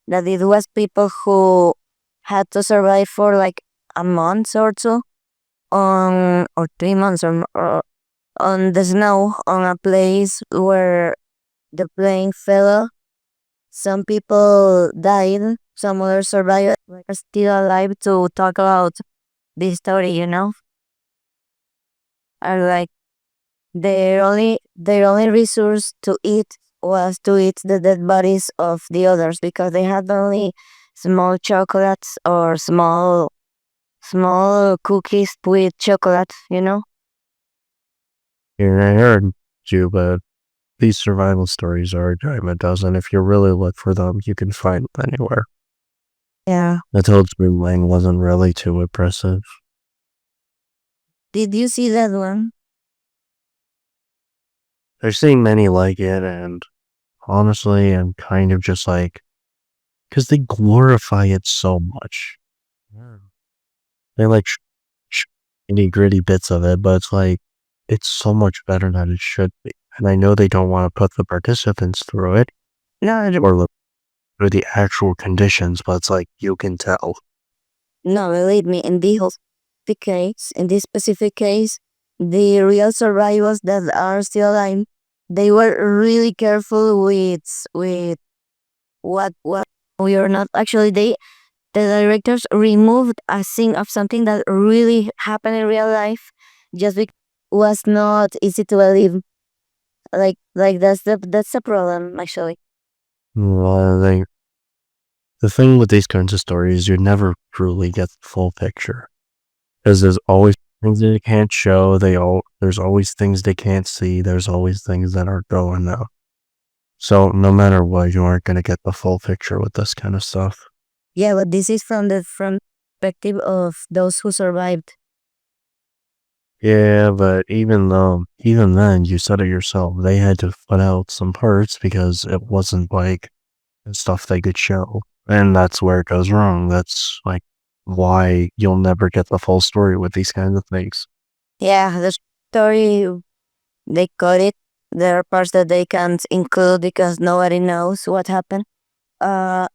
that it was people who had to survive for like a month or two on or 3 months or on the snow on a place where the plane fell. Some people died, some others survived, are still alive to talk about this story, Are like their only resource to eat was to eat the dead bodies of the others because they had only small chocolates or small cookies with chocolate. Yeah, I heard you, but these survival stories are a dime a dozen. If you really look for them, you can find them anywhere. Yeah. I told Spoon Lane wasn't really too impressive. Did you see that one? I've seen many like it, and honestly, I'm kind of just because they glorify it so much. They nitty gritty bits of it, but it's so much better than it should be. And I know they don't want to put the participants through it No, or through the actual conditions, but it's you can tell. no, believe me, in this specific case, the real survivors that are still alive, they were really careful with what we are not actually. The directors removed a scene of something that really happened in real life, just because it was not easy to believe. Like that's the problem actually. Well, the thing with these kinds of stories, you never truly get the full picture. Because there's always things they can't show. There's always things they can't see. There's always things that aren't going out. So no matter what, you aren't gonna get the full picture with this kind of stuff. Yeah, but this is from the perspective of those who survived. Yeah, but even then, you said it yourself. They had to put out some parts because it wasn't stuff they could show, and that's where it goes wrong. That's why you'll never get the full story with these kinds of things. Yeah, the story, they cut it. There are parts that they can't include because nobody knows what happened. But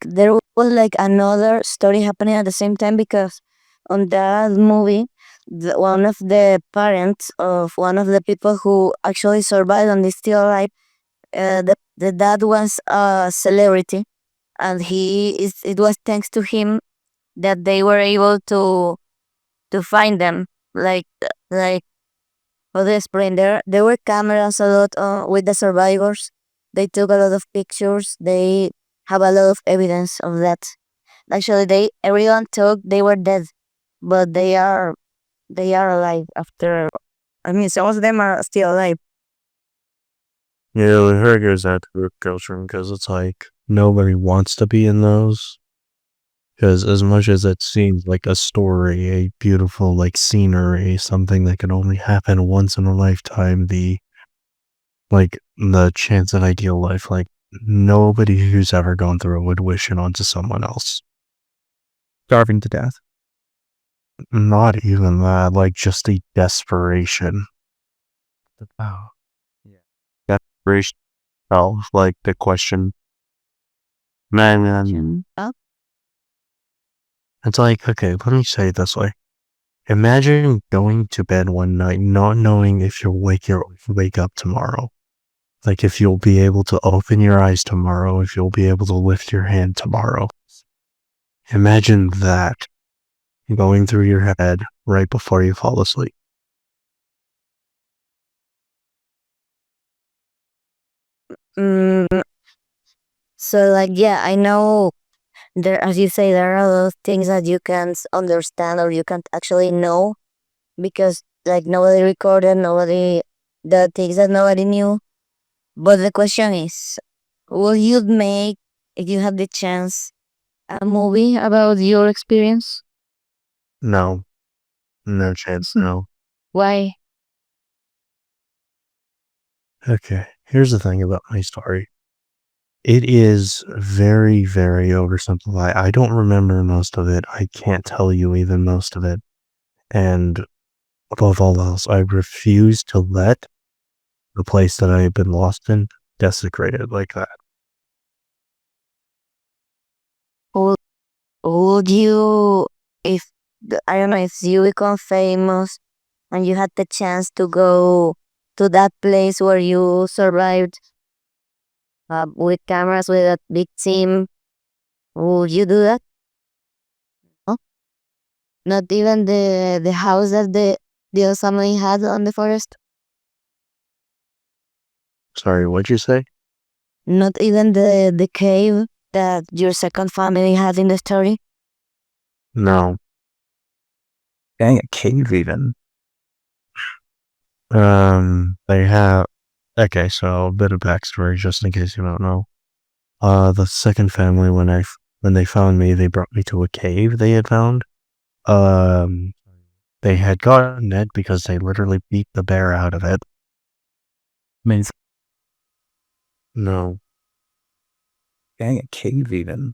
there was another story happening at the same time because on that movie, one of the parents of one of the people who actually survived and is still alive, the dad was a celebrity, and it was thanks to him that they were able to find them. Like for the spring, there were cameras a lot with the survivors, They took a lot of pictures. They have a lot of evidence of that. Actually, everyone thought they were dead, but they are alive after. I mean, some of them are still alive. Yeah, here goes that group culture because it's like nobody wants to be in those. Because as much as it seems like a story, a beautiful like scenery, something that can only happen once in a lifetime, the chance of ideal life, like nobody who's ever gone through it would wish it onto someone else. Starving to death. Not even that, like just the desperation. Oh. Desperation itself, like the question. Man, Oh, it's like, okay, let me say it this way. Imagine going to bed one night not knowing if you'll wake up tomorrow. Like if you'll be able to open your eyes tomorrow, if you'll be able to lift your hand tomorrow. Imagine that going through your head right before you fall asleep. mm, so like yeah, I know there, as you say, there are a lot of things that you can't understand or you can't actually know because like nobody recorded, nobody the things that nobody knew. But the question is, will you make if you have the chance a movie about your experience? No, no chance, no. Why? Okay, here's the thing about my story. It is very, very oversimplified. I don't remember most of it. I can't tell you even most of it. And above all else, I refuse to let the place that I have been lost in desecrated like that. Would, would you, if I don't know, if you become famous and you had the chance to go to that place where you survived with cameras with a big team, would you do that? No? Not even the house that the other family had on the forest? Sorry, what'd you say? Not even the cave that your second family had in the story? No. Dang, a cave even. They have. Okay, so a bit of backstory, just in case you don't know. The second family, when they found me, they brought me to a cave they had found. Um, they had gotten it because they literally beat the bear out of it. Means No. dang, a cave even.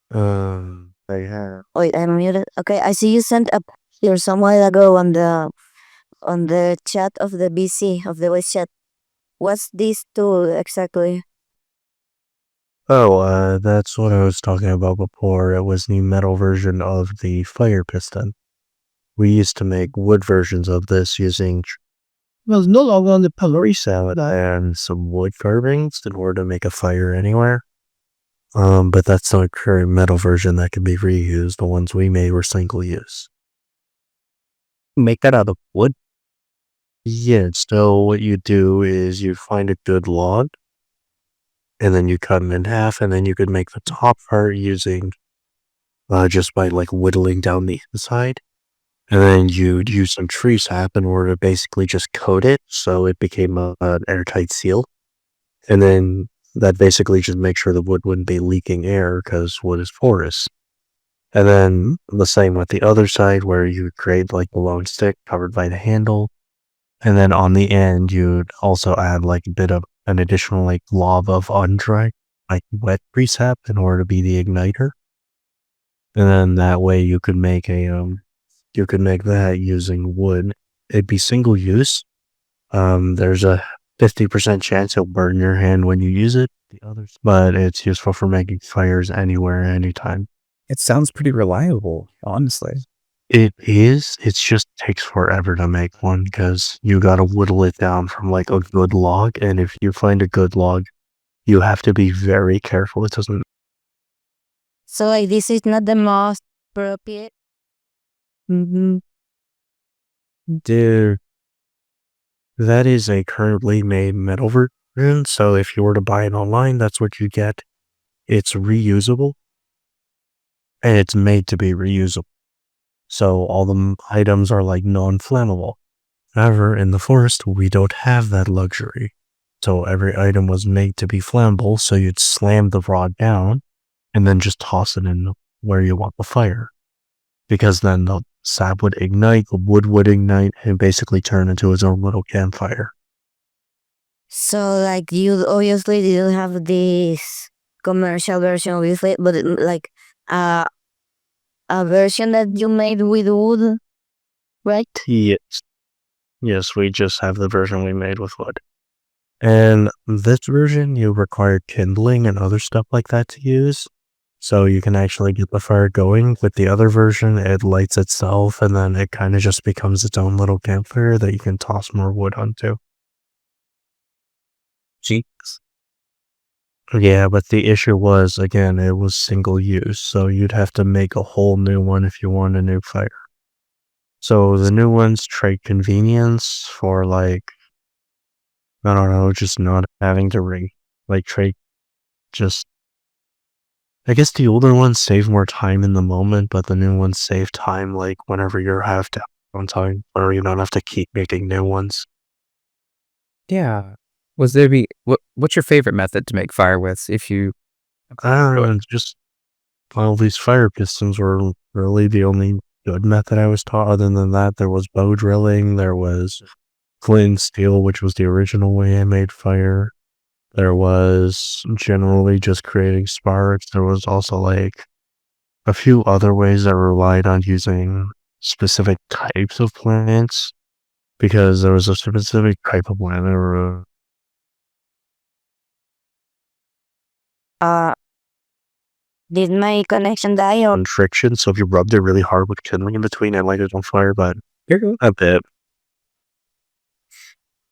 They have. Wait, I'm muted. Okay, I see you sent up here some while ago on the chat of the BC of the voice chat. What's this tool exactly? Oh, that's what I was talking about before. It was the metal version of the fire piston. We used to make wood versions of this using well, no longer on the pillory salad and some wood carvings in order to make a fire anywhere. But that's the current metal version that can be reused. The ones we made were single use. Make that out of wood. Yeah, so what you do is you find a good log, and then you cut it in half, and then you could make the top part using just by like whittling down the inside. And then you'd use some tree sap in order to basically just coat it so it became an airtight seal. And then that basically just makes sure the wood wouldn't be leaking air because wood is porous. And then the same with the other side where you would create like the long stick covered by the handle. And then on the end, you'd also add like a bit of an additional like blob of undried, like wet tree sap in order to be the igniter. And then that way you could make you could make that using wood. It'd be single use. There's a 50% chance it'll burn your hand when you use it. But it's useful for making fires anywhere, anytime. It sounds pretty reliable, honestly. It is. It just takes forever to make one because you gotta whittle it down from like a good log. And if you find a good log, you have to be very careful. It doesn't. So like this is not the most appropriate. Mm-hmm. Dude, that is a currently made metal version And so if you were to buy it online, that's what you get. It's reusable and it's made to be reusable. So all the items are like non-flammable. However, in the forest, we don't have that luxury. So every item was made to be flammable, so you'd slam the rod down and then just toss it in where you want the fire. Because then the sap would ignite, the wood would ignite, and basically turn into its own little campfire. So like you obviously didn't have this commercial version, obviously, but like uh, a version that you made with wood, right? Yes. Yes, we just have the version we made with wood. And this version, you require kindling and other stuff like that to use. So you can actually get the fire going. With the other version, it lights itself and then it kind of just becomes its own little campfire that you can toss more wood onto. Jeez. Yeah, but the issue was, again, it was single use. So you'd have to make a whole new one if you want a new fire. So the new ones trade convenience for like, I don't know, just not having to trade just I guess the older ones save more time in the moment, but the new ones save time like whenever you have to on time, or you don't have to keep making new ones. Yeah. Was there be what's your favorite method to make fire with if you I don't know, just all these fire pistons were really the only good method I was taught. Other than that, there was bow drilling, there was flint and steel, which was the original way I made fire. There was generally just creating sparks. There was also like a few other ways that relied on using specific types of plants because there was a specific type of plant that were Uh, did my connection die or? on friction. So if you rubbed it really hard with kindling in between, it lighted on fire, but a bit.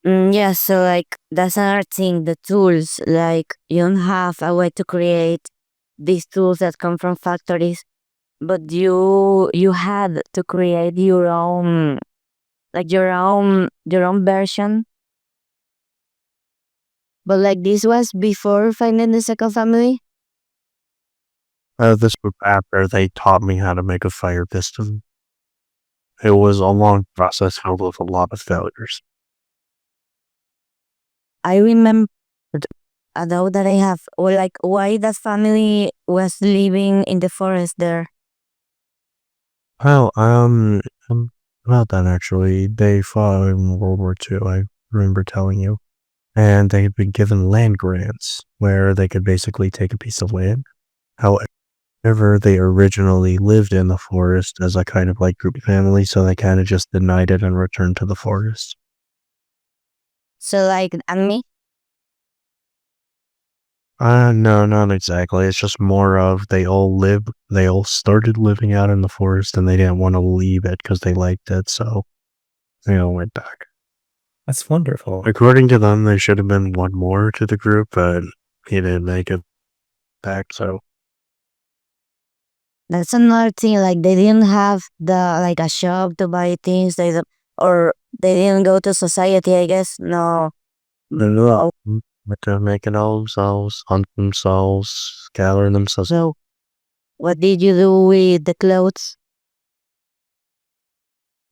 Yeah, so like that's another thing, the tools, like you don't have a way to create these tools that come from factories, but you had to create your own, like your own version. But like this was before finding the second family. This was after they taught me how to make a fire piston. It was a long process filled with a lot of failures. I remember though that I have, or like why that family was living in the forest there. Well, about that actually, they fought in World War II. I remember telling you. And they had been given land grants where they could basically take a piece of land. However, they originally lived in the forest as a kind of like group family, so they kind of just denied it and returned to the forest. So like and me, No, not exactly. It's just more of they all started living out in the forest and they didn't want to leave it because they liked it, so they all went back. That's wonderful. According to them, there should have been one more to the group, but he didn't make it back, so. that's another thing. Like they didn't have the like a shop to buy things. Or they didn't go to society. I guess no. No. But to make it all themselves, hunt themselves, gather themselves. So what did you do with the clothes?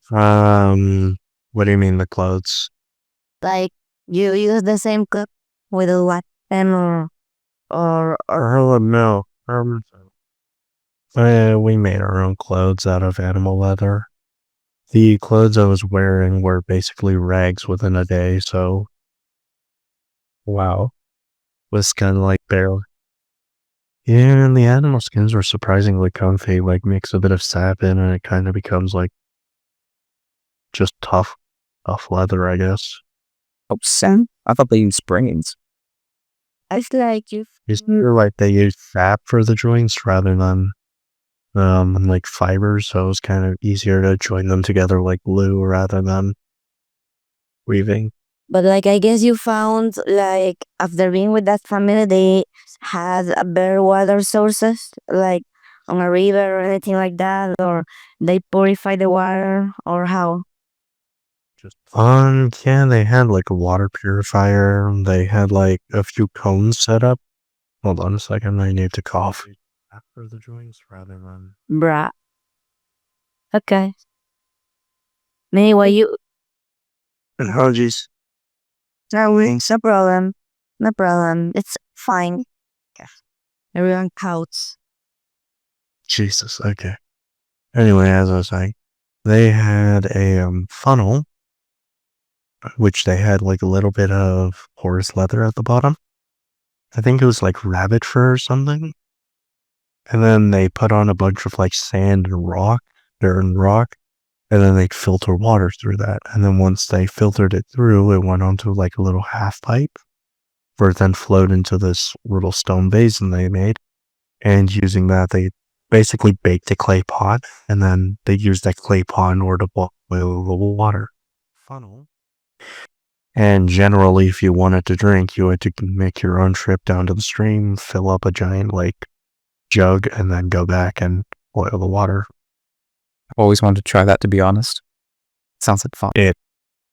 What do you mean the clothes? Like you use the same cup with a weapon or No. We made our own clothes out of animal leather. The clothes I was wearing were basically rags within a day, so Wow. was kind of like barely. Yeah, and the animal skins were surprisingly comfy. Like mix a bit of sap in, and it kind of becomes like just tough leather, I guess. Oh, Sam? I thought they used springs. I feel like you. It's feel like they use sap for the joints rather than like fibers, so it's kind of easier to join them together like glue rather than weaving. But like I guess you found like after being with that family, they had a better water sources, like on a river or anything like that, or they purify the water or how. Yeah, they had like a water purifier. They had like a few cones set up. Hold on a second, I need to cough. After the drinks rather than. Bruh. Okay. Anyway, you. Apologies. No problem. No problem. It's fine. Everyone counts. Jesus, okay. Anyway, as I was saying, they had a funnel, which they had like a little bit of horse leather at the bottom. I think it was like rabbit fur or something. And then they put on a bunch of like sand and rock, dirt and rock, and then they'd filter water through that. And then once they filtered it through, it went onto like a little half pipe, where it then flowed into this little stone basin they made. And using that, they basically baked a clay pot, and then they used that clay pot in order to boil the water. Funnel. And generally, if you wanted to drink, you had to make your own trip down to the stream, fill up a giant like jug, and then go back and boil the water. I've always wanted to try that, to be honest. Sounds like fun. It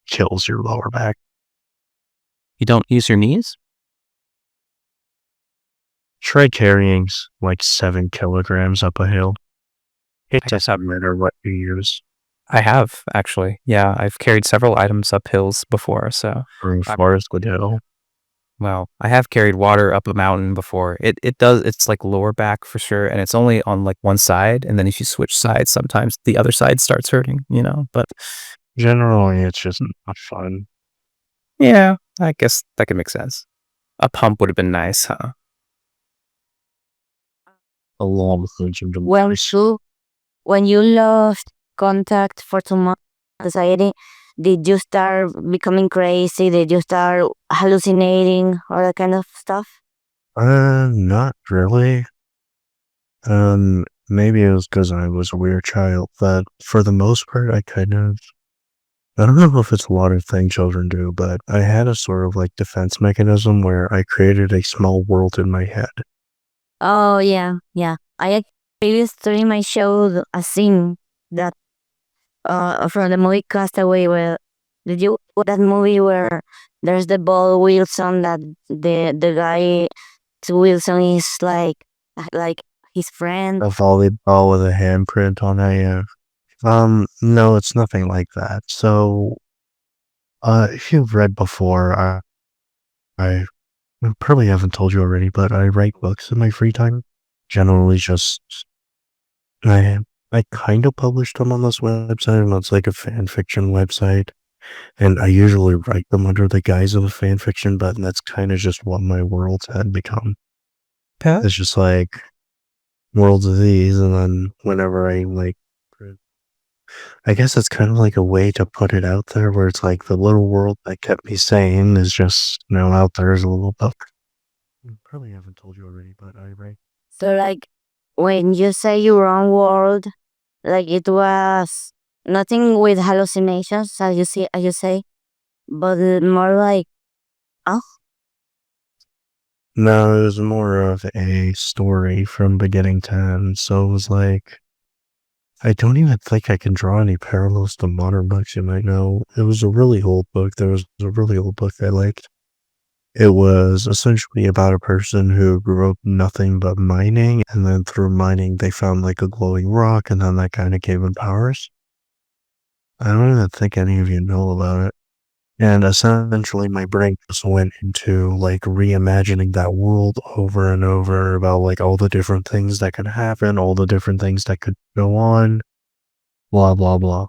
kills your lower back. You don't use your knees? Try carrying like 7 kilograms up a hill. It I guess doesn't matter what you use. I have, actually. Yeah, I've carried several items up hills before, so. From Forest Wood Hill. Well, I have carried water up a mountain before. It's like lower back for sure, and it's only on like one side, and then if you switch sides, sometimes the other side starts hurting, but Generally, it's just not fun. yeah, I guess that could make sense. A pump would have been nice, huh? A long of the Well, so when you lost contact for 2 months with society, did you start becoming crazy? Did you start hallucinating or that kind of stuff? Not really. Maybe it was because I was a weird child, but for the most part, I don't know if it's a lot of things children do, but I had a sort of like defense mechanism where I created a small world in my head. Oh, yeah. I previously I showed a scene that from the movie Castaway where did you that movie where there's the ball Wilson that the guy Wilson is like his friend. A volleyball with a handprint on a, no, it's nothing like that. So, if you've read before, I probably haven't told you already, but I write books in my free time. Generally just, I, I kind of publish them on this website, and it's like a fan fiction website. And I usually write them under the guise of a fan fiction, but that's kind of just what my worlds had become. It's just like worlds of these, and then whenever I guess it's kind of like a way to put it out there where it's like the little world that kept me sane is just now out there as a little book. Probably haven't told you already, but I write. So like when you say your own world, like it was nothing with hallucinations as you say, but more like oh No, it was more of a story from beginning to end. So it was like, I don't even think I can draw any parallels to modern books you might know. It was a really old book. There was a really old book I liked. It was essentially about a person who grew up nothing but mining, and then through mining they found like a glowing rock, and then that kind of gave them powers. I don't even think any of you know about it. And essentially my brain just went into like reimagining that world over and over about like all the different things that could happen, all the different things that could go on, blah, blah, blah.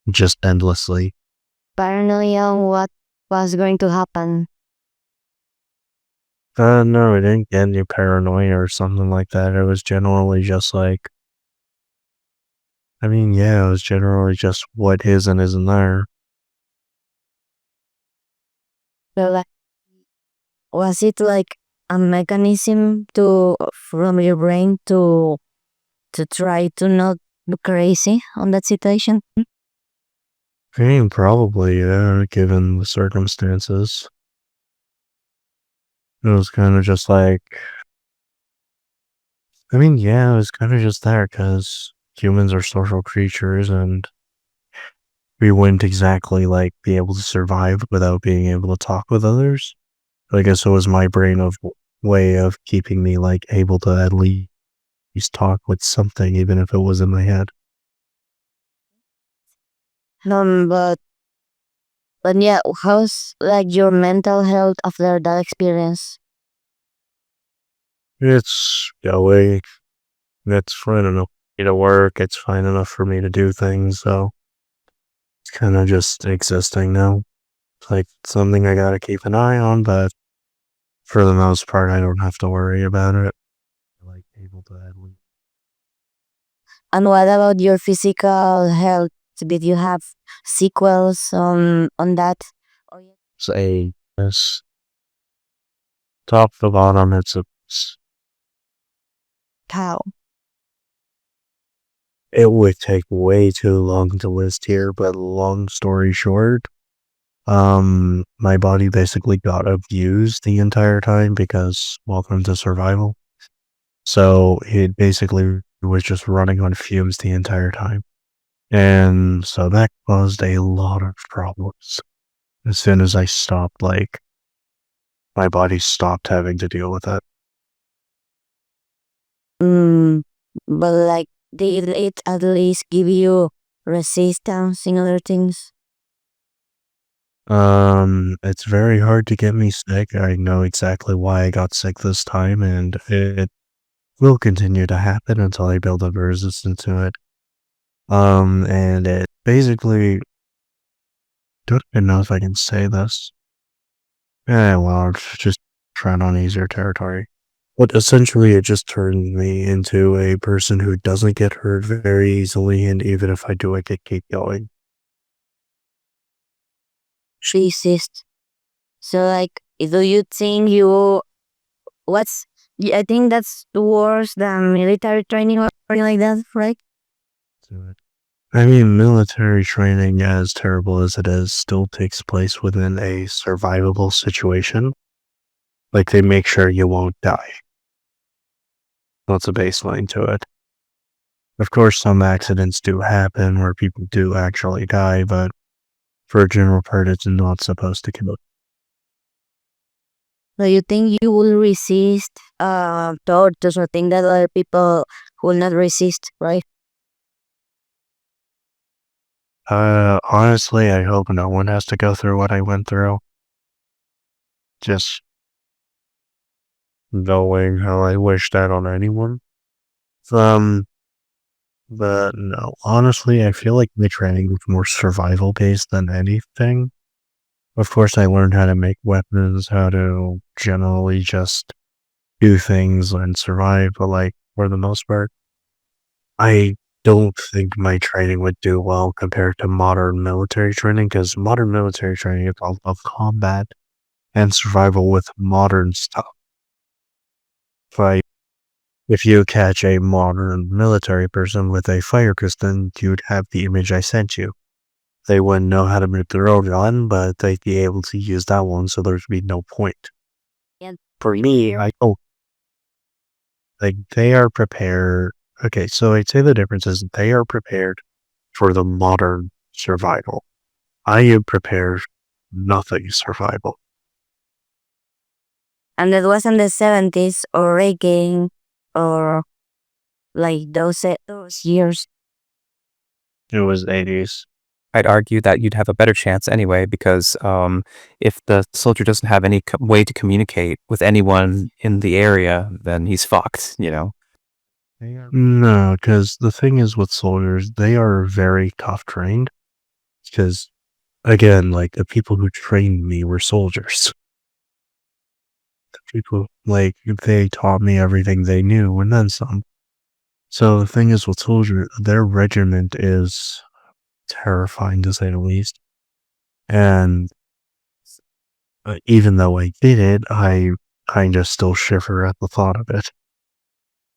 Just endlessly. paranoia on what was going to happen. No, it didn't get any paranoia or something like that. It was generally just like, it was generally just what is and isn't there. So like was it like a mechanism to from your brain to try to not be crazy on that situation? Probably, yeah, given the circumstances. It was kind of just like, it was kind of just there because humans are social creatures, and we wouldn't exactly like be able to survive without being able to talk with others. I guess it was my brain of way of keeping me like able to at least talk with something, even if it was in my head. Um, but but yeah, how's like your mental health after that experience? It's going. It's fine enough for me to work. It's fine enough for me to do things. So it's kind of just existing now. It's like something I gotta keep an eye on, but for the most part, I don't have to worry about it. Like able to at least And what about your physical health? Did you have sequels on that? Oh, yeah. say this top to bottom. How? It would take way too long to list here, but long story short, my body basically got abused the entire time because welcome to survival. So it basically was just running on fumes the entire time. And so that caused a lot of problems. As soon as I stopped, like, my body stopped having to deal with it. Mm, but like, did it at least give you resistance in other things? It's very hard to get me sick. I know exactly why I got sick this time, and it will continue to happen until I build up a resistance to it. And it basically don't even know if I can say this. Yeah, well, I'm just trying on easier territory. But essentially, it just turned me into a person who doesn't get hurt very easily, and even if I do, I can keep going. Resist. So like, do you think you what's? I think that's worse than military training or something like that, right? To it. I mean, military training, as terrible as it is, still takes place within a survivable situation. Like, they make sure you won't die. That's a baseline to it. Of course, some accidents do happen where people do actually die, but for a general part, it's not supposed to kill. Do you think you will resist tortures or think that other people will not resist, right? Honestly, I hope no one has to go through what I went through. Just knowing how I wish that on anyone. Um, but no, honestly, I feel like my training was more survival based than anything. Of course, I learned how to make weapons, how to generally just do things and survive, but like for the most part, I don't think my training would do well compared to modern military training because modern military training is all of combat and survival with modern stuff. Like, if you catch a modern military person with a fire piston, you'd have the image I sent you. They wouldn't know how to make their own gun, but they'd be able to use that one, so there'd be no point. And For me, like they are prepared. Okay, so I'd say the difference is they are prepared for the modern survival. I am prepared nothing survival. and that was in the 70s or again or like those years. It was 80s. I'd argue that you'd have a better chance anyway, because if the soldier doesn't have any way to communicate with anyone in the area, then he's fucked, you know? No, because the thing is with soldiers, they are very tough trained. Because again, like the people who trained me were soldiers. The people like they taught me everything they knew and then some. So the thing is with soldiers, their regiment is terrifying to say the least. And even though I did it, I kind of still shiver at the thought of it.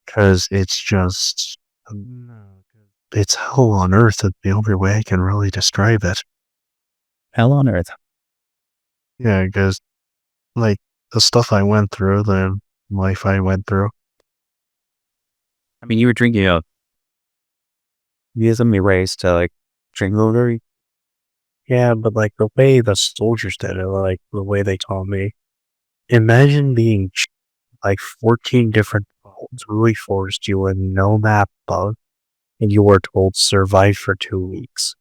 Because it's just, it's hell on earth. That's the only way I can really describe it. Hell on earth. Yeah, because like the stuff I went through, the life I went through. I mean, you were drinking a. You me raised to like drink a little dirty. Yeah, but like the way the soldiers did it, like the way they taught me. Imagine being like 14 different roads really forced you with no map bug, and you were told survive for 2 weeks.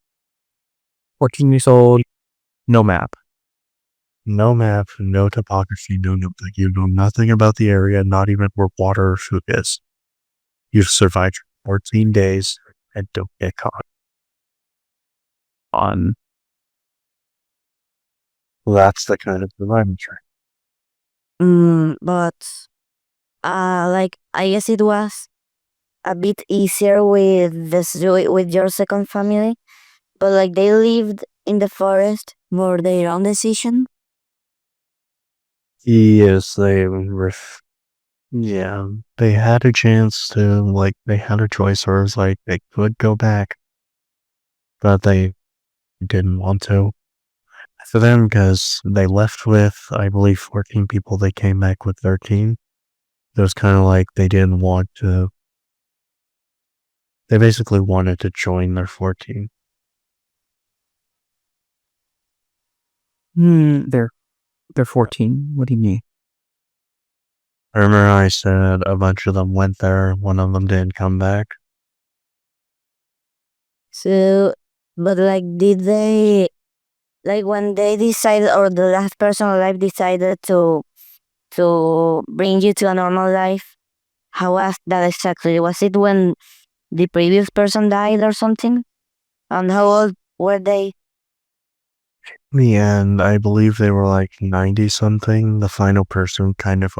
14 years old, no map. No map, no topography, no nothing. You know nothing about the area, not even where water or food is. You survived for 14 days and don't get caught. On That's the kind of survival trick. But like I guess it was a bit easier with with your second family, but like they lived in the forest for their own decision. Yes, yeah, they had a chance to, like, they had a choice, or it was like they could go back, but they didn't want to. For them, because they left with, I believe, 14 people, they came back with 13. It was kind of like they didn't want to, they basically wanted to join their 14. they're 14. What do you mean? Remember I said a bunch of them went there, one of them didn't come back? So, but like, did they like when they decided, or the last person alive decided to bring you to a normal life? How was that exactly? Was it when the previous person died or something? And how old were they? In the end, I believe they were like 90 something. The final person kind of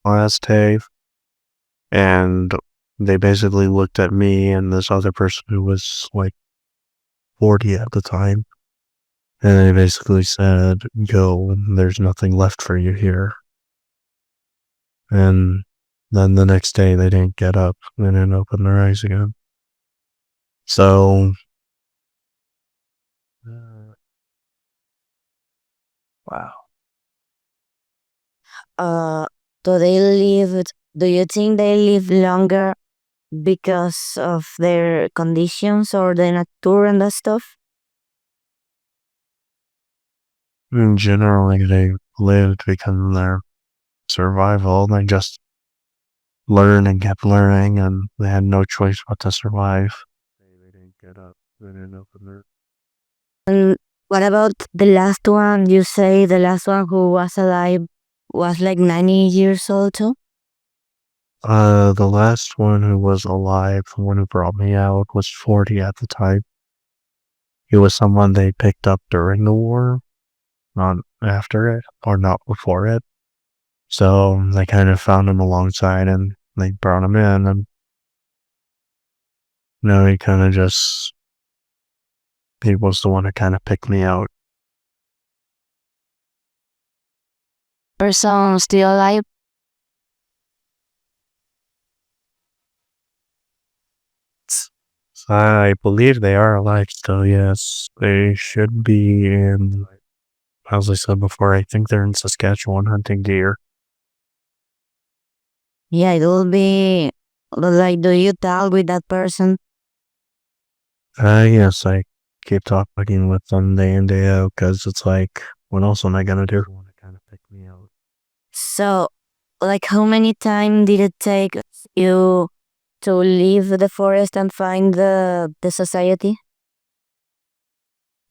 last Dave. And they basically looked at me and this other person who was like 40 at the time. And they basically said, go, there's nothing left for you here. And then the next day they didn't get up. They didn't open their eyes again. So, Wow. Uh, do they live? Do you think they live longer because of their conditions or the nature and that stuff? in general, like they lived because of their survival. They just learned and kept learning, and they had no choice but to survive. They didn't get up. They didn't open their. And what about the last one? You say the last one who was alive was like 90 years old too? The last one who was alive, the one who brought me out, was 40 at the time. He was someone they picked up during the war, not after it, or not before it. So they kind of found him alongside and they brought him in, and he kind of just, he was the one who kind of picked me out. Person still alive? I believe they are alive still, yes. They should be in, as I said before, I think they're in Saskatchewan hunting deer. Yeah, it will be like, do you talk with that person? Yes, I keep talking with them day in, day out, because it's like, what else am I gonna do? Want to kind of pick me out. So, like, how many time did it take you to leave the forest and find the society?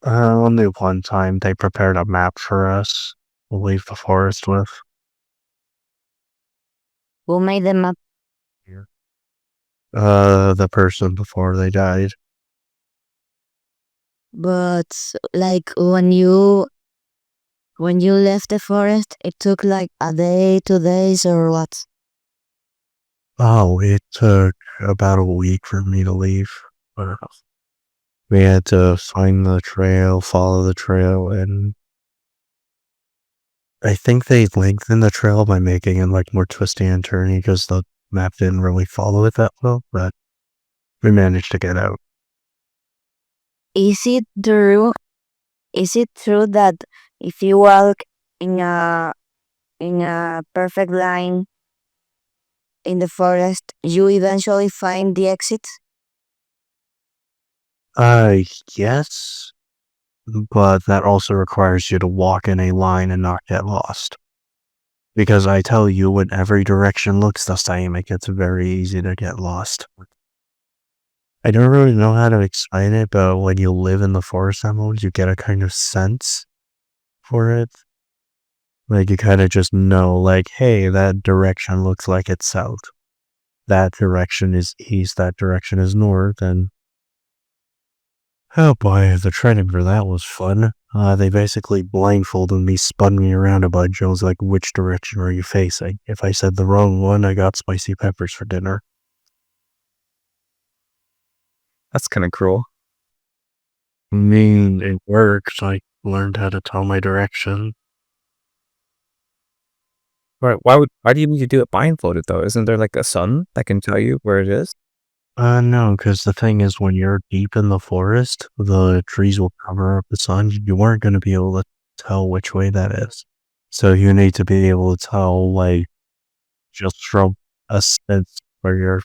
Only one time they prepared a map for us to leave the forest with. Who made them up? The person before they died. But like when you left the forest, it took like a day, 2 days, or what? Oh, it took about a week for me to leave. But we had to find the trail, follow the trail, and I think they lengthened the trail by making it like more twisty and turny because the map didn't really follow it that well, but we managed to get out. Is it true? Is it true that if you walk in a perfect line in the forest, you eventually find the exit? Uh, yes. but that also requires you to walk in a line and not get lost. Because I tell you, when every direction looks the same, it gets very easy to get lost. I don't really know how to explain it, but when you live in the forest emerald, you get a kind of sense for it. Like, you kind of just know, like, hey, that direction looks like it's south. That direction is east, that direction is north, and oh boy, the training for that was fun. They basically blindfolded me, spun me around a bunch. I was like, which direction are you facing? If I said the wrong one, I got spicy peppers for dinner. That's kind of cruel. I mean, it worked. I learned how to tell my direction. Right? Why do you need to do it blindfolded though? Isn't there like a sun that can tell you where it is? No, because the thing is, when you're deep in the forest, the trees will cover up the sun. You weren't going to be able to tell which way that is. So you need to be able to tell, like, just from a sense where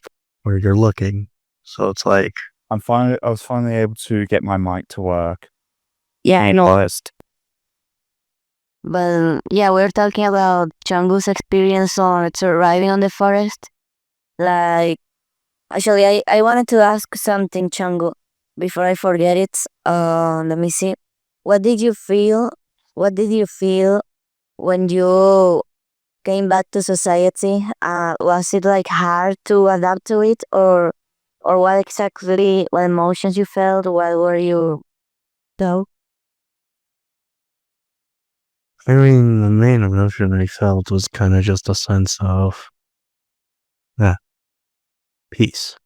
you're looking. So it's like, I was finally able to get my mic to work. Yeah, I know. Honest. But yeah, we're talking about Chungu's experience on surviving on the forest. Like, actually, I wanted to ask something, Chungu, before I forget it. Let me see. What did you feel? What did you feel when you came back to society? Was it like hard to adapt to it, or what emotions you felt? What were you though? I mean, the main emotion I felt was kind of just a sense of peace.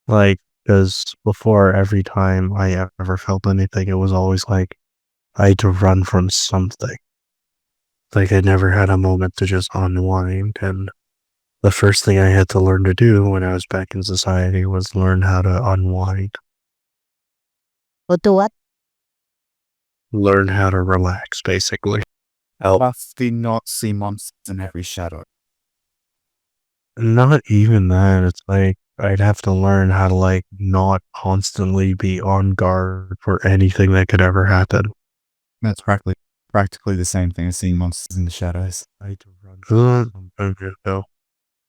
Like, because before, every time I ever felt anything, it was always like I had to run from something. Like, I never had a moment to just unwind. And the first thing I had to learn to do when I was back in society was learn how to unwind, Or to what? learn how to relax, basically. Must not see monsters in every shadow. Not even that. It's like I'd have to learn how to, like, not constantly be on guard for anything that could ever happen. That's practically the same thing as seeing monsters in the shadows. I had to run from something, though.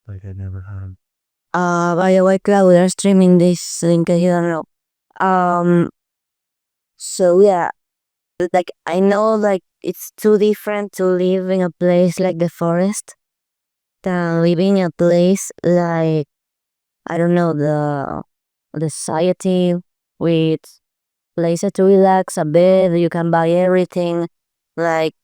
Like I never had. By the way, Cloud, we are streaming this in case you don't know. Um, so yeah, like I know, like it's too different to live in a place like the forest than living in a place like, I don't know, the society with places to relax, a bed, you can buy everything. Like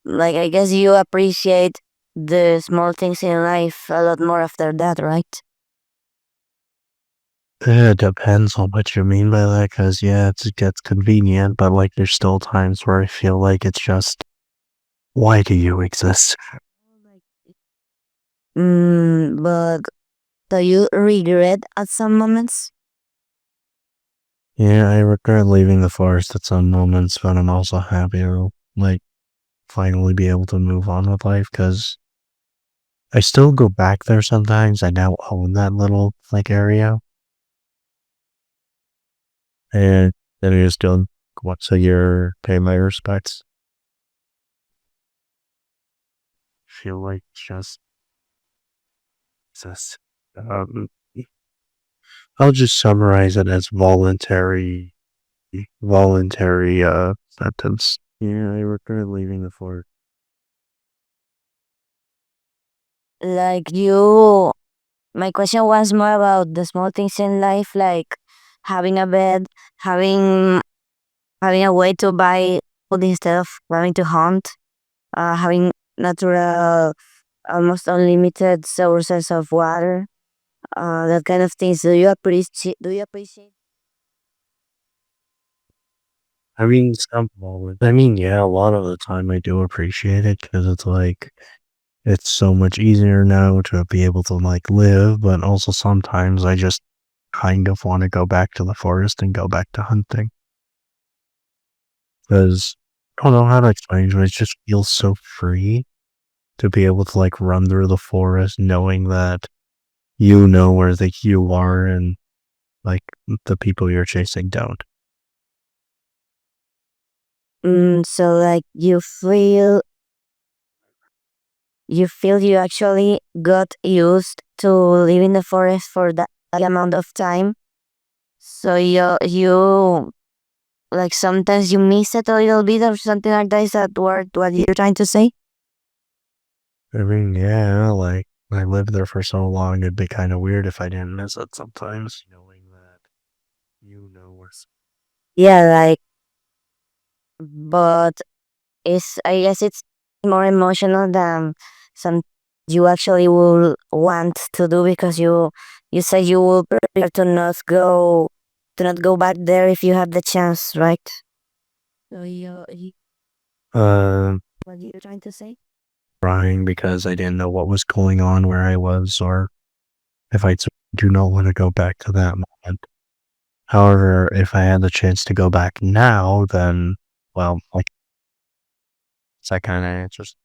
like I guess you appreciate the small things in life a lot more after that, right? It depends on what you mean by that, because yeah, it gets convenient, but like there's still times where I feel like it's just, why do you exist? But do you regret at some moments? Yeah, I regret leaving the forest at some moments, but I'm also happy to, like, finally be able to move on with life, because I still go back there sometimes. I now own that little, like, area. And then I just do once a year, pay my respects. Feel like just, um, I'll just summarize it as voluntary, sentence. Yeah, I regret leaving the forest. Like my question was more about the small things in life, like having a bed, having having a way to buy food instead of having to hunt, having natural, almost unlimited sources of water, that kind of things. Do you appreciate? Do you appreciate? I mean, some moments. I mean, yeah, a lot of the time I do appreciate it, because it's like, it's so much easier now to be able to, like, live, but also sometimes I just kind of want to go back to the forest and go back to hunting. Because I don't know how to explain it, but it just feels so free to be able to, like, run through the forest knowing that you know where you are, and, like, the people you're chasing don't. So like you actually got used to live in the forest for that amount of time. So you like sometimes you miss it a little bit or something like that. Is that what you're trying to say? I mean, yeah, like I lived there for so long, it'd be kind of weird if I didn't miss it sometimes. Knowing that you know where. Yeah, like, but I guess it's more emotional than some you actually will want to do because you say you will prefer to not go back there if you have the chance, right? So Uh, what you're trying to say? crying because I didn't know what was going on where I was, or if I do not want to go back to that moment. However, if I had the chance to go back now, then, well, like, that kind of answers.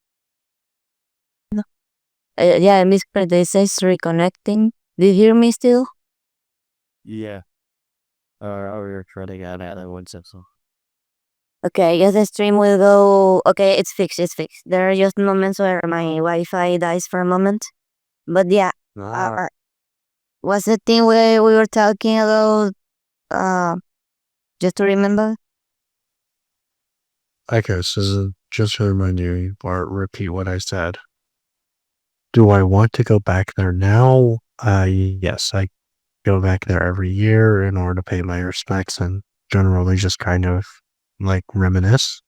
Yeah, Miss Prede says reconnecting. Do you hear me still? Yeah. We were trying to get at that one so. Okay, I guess the stream will go. Okay, it's fixed. It's fixed. There are just moments where my Wi-Fi dies for a moment. But yeah, what's the thing we were talking about? Uh, just to remember. I guess just to remind you or repeat what I said. Do I want to go back there now? Yes, I go back there every year in order to pay my respects and generally just kind of like reminisce.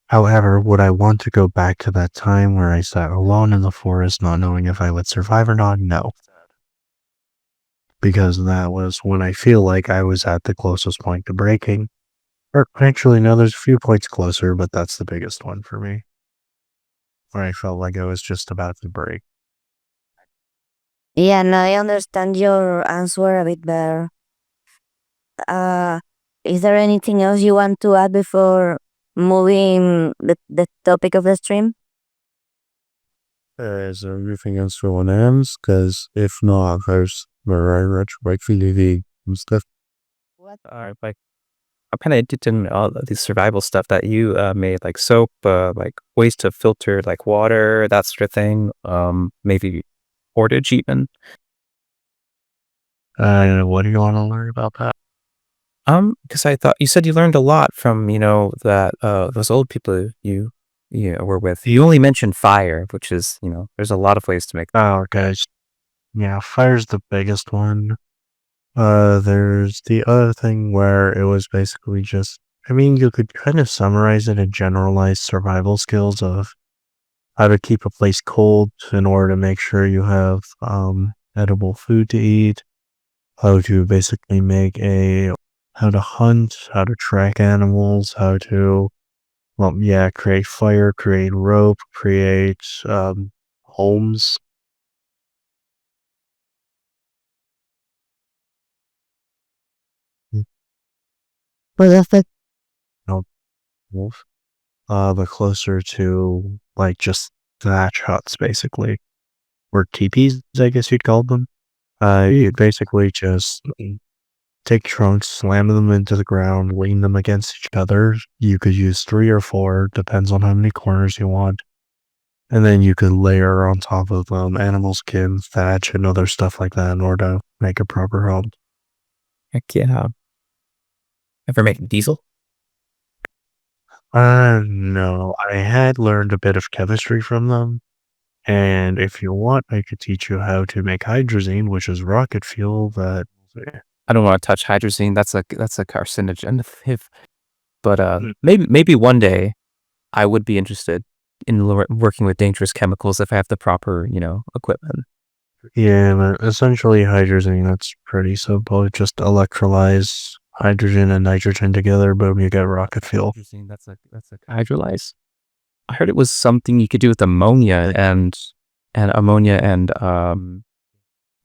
However, would I want to go back to that time where I sat alone in the forest not knowing if I would survive or not? No. Because that was when I feel like I was at the closest point to breaking. Or actually, no, there's a few points closer, but that's the biggest one for me. Where I felt like I was just about to break. Yeah, now I understand your answer a bit better. Uh, is there anything else you want to add before moving the topic of the stream? Is everything else going ends? Because if not, there's very rich break TV and stuff. What are like I'm kind of interested in all of these survival stuff that you made, like soap, like ways to filter like water, that sort of thing. Maybe portage even. What do you want to learn about that? Because I thought you said you learned a lot from that those old people you were with. You only mentioned fire, which is there's a lot of ways to make. Oh, guys. Yeah, fire's the biggest one. There's the other thing where it was basically just, I mean, you could kind of summarize it in generalized survival skills of how to keep a place cold in order to make sure you have edible food to eat, how to basically how to hunt, how to track animals, how to, well, yeah, create fire, create rope, create homes. Well, that's the No, wolf. But closer to like just thatch huts, basically, or teepees, I guess you'd call them. You'd basically just take trunks, slam them into the ground, lean them against each other. You could use 3 or 4, depends on how many corners you want. And then you could layer on top of them animal skin, thatch, and other stuff like that in order to make a proper home. Heck yeah. Ever make diesel? No, I had learned a bit of chemistry from them. And if you want, I could teach you how to make hydrazine, which is rocket fuel that. I don't want to touch hydrazine. That's a carcinogen. But maybe one day I would be interested in working with dangerous chemicals if I have the proper equipment. Yeah, but essentially hydrazine, that's pretty simple. Just electrolyze hydrogen and nitrogen together, boom, you get rocket fuel. Hydrazine, that's a hydrolyze. I heard it was something you could do with ammonia and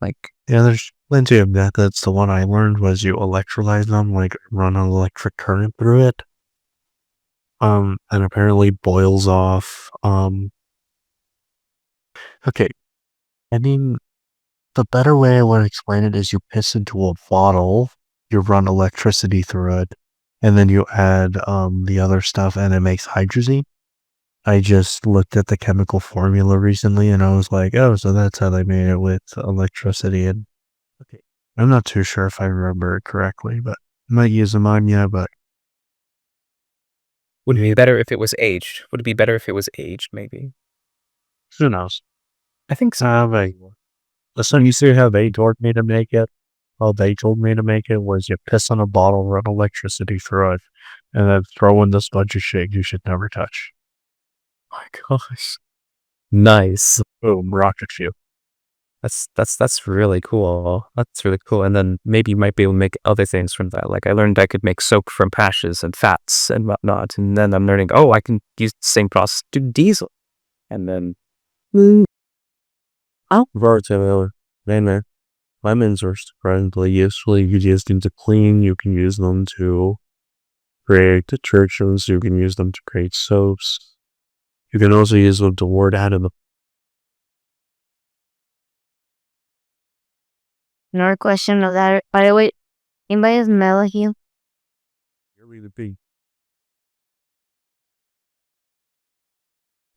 like Yeah, there's plenty of methods. The one I learned was you electrolyze them, like run an electric current through it. And apparently boils off. Okay. I mean, the better way I want to explain it is you piss into a bottle, you run electricity through it, and then you add the other stuff, and it makes hydrazine. I just looked at the chemical formula recently, and I was like, oh, so that's how they made it with electricity. And okay, I'm not too sure if I remember it correctly, but I might use ammonia, but Would it be better if it was aged? Would it be better if it was aged, maybe? who knows? I think so. Listen, you see how they told me to make it? How they told me to make it was you piss on a bottle, run electricity through it, and then throw in this bunch of shit you should never touch. My gosh. Nice. Boom, rocket fuel. That's really cool. That's really cool. And then maybe you might be able to make other things from that. Like I learned I could make soap from ashes and fats and whatnot. And then I'm learning, I can use the same process to do diesel. And then Lemons are surprisingly useful. You can use them to clean. You can use them to create detergents. You can use them to create soaps. You can also use them to ward out of the Another question of that. By the way, anybody smell here?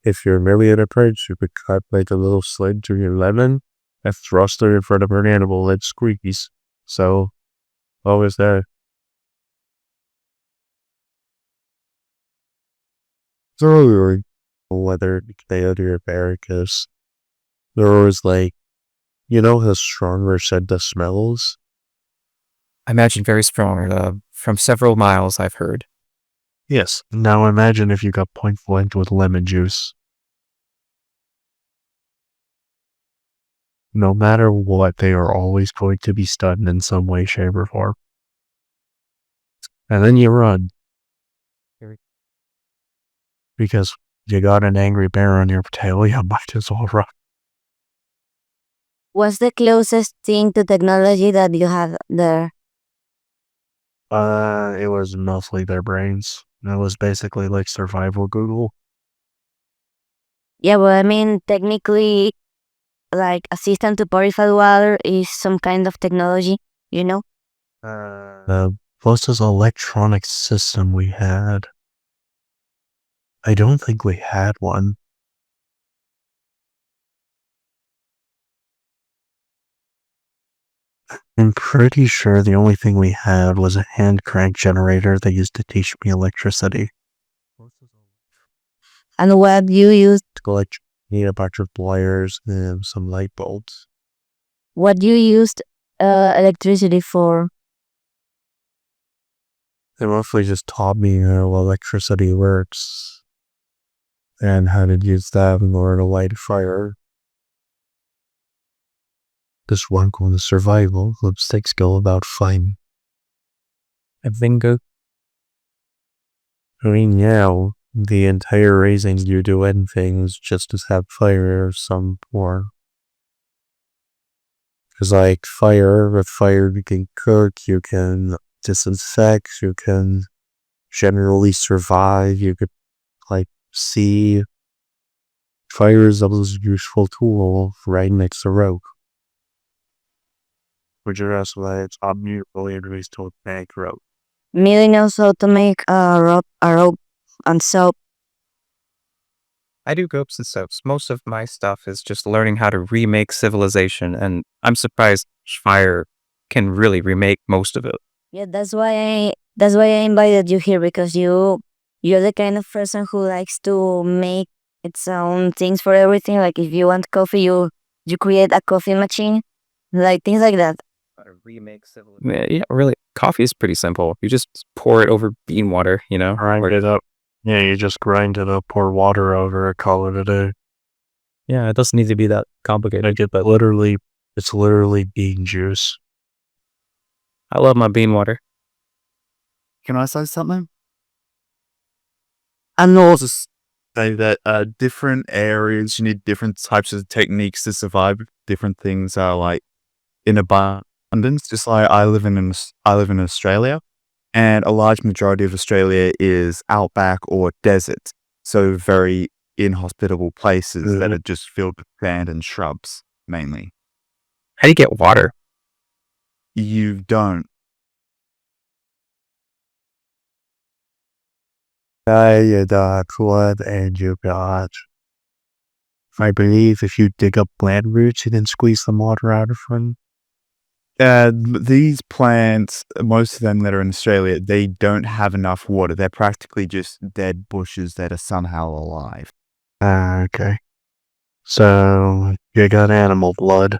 If you're merely at a bridge, you could cut like a little slit to your lemon and thrust it in front of an animal that squeakies. So, always there. It's really whether coyote or bear, because they're always like, you know how strong their scent smells? I imagine very strong. From several miles, I've heard. Yes. Now imagine if you got point blank with lemon juice. No matter what, they are always going to be stunned in some way, shape, or form. And then you run. Because you got an angry bear on your tail, you might as well run. What's the closest thing to technology that you have there? It was mostly their brains. It was basically like survival Google. Yeah, well, I mean, technically, like a system to purify water is some kind of technology, you know? The closest electronic system we had. I don't think we had one. I'm pretty sure the only thing we had was a hand crank generator that used to teach me electricity. And what you used, Need a bunch of wires and some light bulbs. what you used electricity for? They mostly just taught me how electricity works and how to use that in order to light a fire. This one going to survival, lipstick skill about fine. A bingo. I mean, yeah, the entire reason you do anything is just to have fire of some form. Because, like, with fire you can cook, you can disinfect, you can generally survive, you could, like, see. Fire is the most useful tool right next to rope. Which is also it's immutable introduced to a bank rope. Millie knows how to make a rope and soap. I do ropes and soaps. Most of my stuff is just learning how to remake civilization, and I'm surprised fire can really remake most of it. Yeah, that's why I invited you here, because you're the kind of person who likes to make its own things for everything. Like if you want coffee, you create a coffee machine, like things like that. How to remake civilization. Yeah, really. Coffee is pretty simple. You just pour it over bean water, Grind it up. Yeah, you just grind it up, pour water over it, call it a day. Yeah, it doesn't need to be that complicated. It's literally bean juice. I love my bean water. Can I say something? And also say that different areas you need different types of techniques to survive. Different things are like in abundance. Just like I live in Australia, and a large majority of Australia is outback or desert, so very inhospitable places that are just filled with sand and shrubs mainly. How do you get water? You don't. you got wood and you got, I believe, if you dig up plant roots, you then squeeze some water out of them. These plants, most of them that are in Australia, they don't have enough water. They're practically just dead bushes that are somehow alive. Okay. So you got animal blood.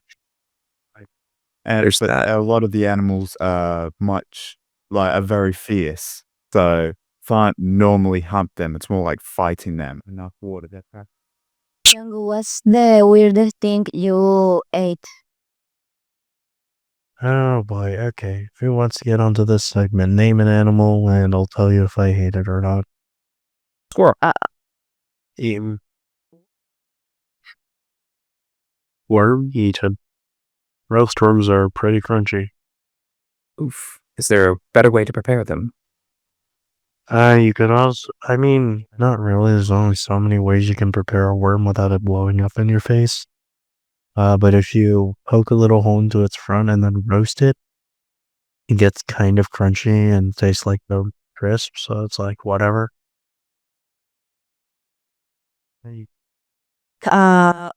And There's but that. a lot of the animals are very fierce. So can't normally hunt them. It's more like fighting them. Enough water. Chungu, what's the weirdest thing you ate? Oh boy, okay. Who wants to get onto this segment? Name an animal and I'll tell you if I hate it or not. Squirrel. Eaten. Worm eaten. Roast worms are pretty crunchy. Oof. Is there a better way to prepare them? You could also, I mean, not really. There's only so many ways you can prepare a worm without it blowing up in your face. But if you poke a little hole into its front and then roast it, it gets kind of crunchy and tastes like the crisp. So it's like whatever.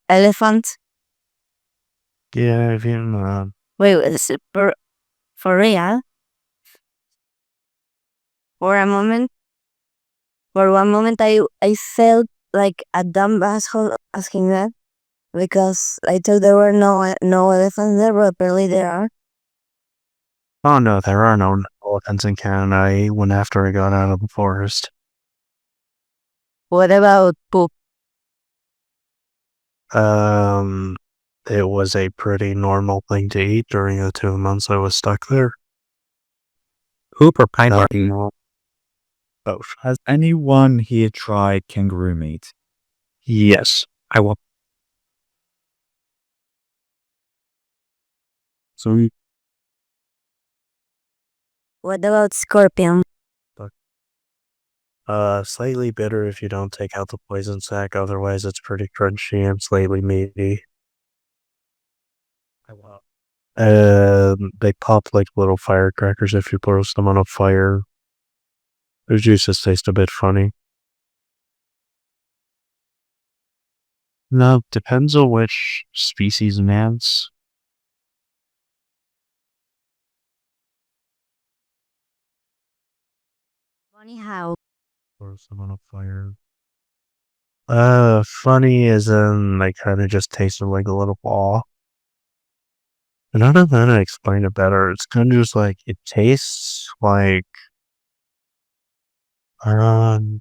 Elephant. Yeah, if you Wait, is it for real? For a moment, for one moment, I felt like a dumb asshole asking that because I thought there were no elephants there, but apparently there are. Oh no, there are no elephants in Canada. I ate one after I got out of the forest. What about poop? It was a pretty normal thing to eat during the 2 months I was stuck there. Poop or pine Not bark? no- Both. Has anyone here tried kangaroo meat? Yes. I will. So What about scorpion? Slightly bitter if you don't take out the poison sac. Otherwise, it's pretty crunchy and slightly meaty. They pop like little firecrackers if you roast them on a fire. Their juices taste a bit funny. No, depends on which species and ants. Funny how. Roast them on a fire. Funny as in they kind of just tasted like a little ball. And I don't know how to explain it better. It's kind of just like it tastes like how do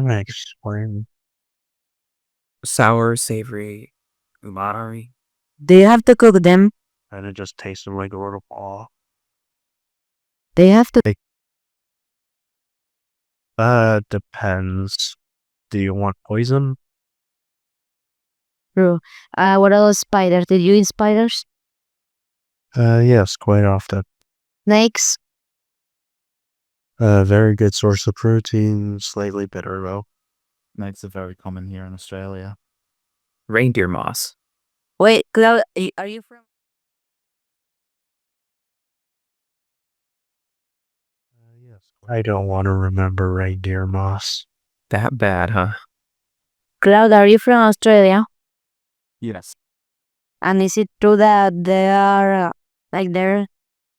I explain? Sour, savory, umami. Do you have to cook them? Kind of just tasted like a little ball. They have to. Depends. Do you want poison? True. What about spiders? Did you eat spiders? Yes, quite often. Snakes? Very good source of protein, slightly bitter though. Snakes are very common here in Australia. Reindeer moss. Wait, Cloud, are you from? Yes. I don't want to remember reindeer moss. That bad, huh? Cloud, are you from Australia? Yes. And is it true that there are there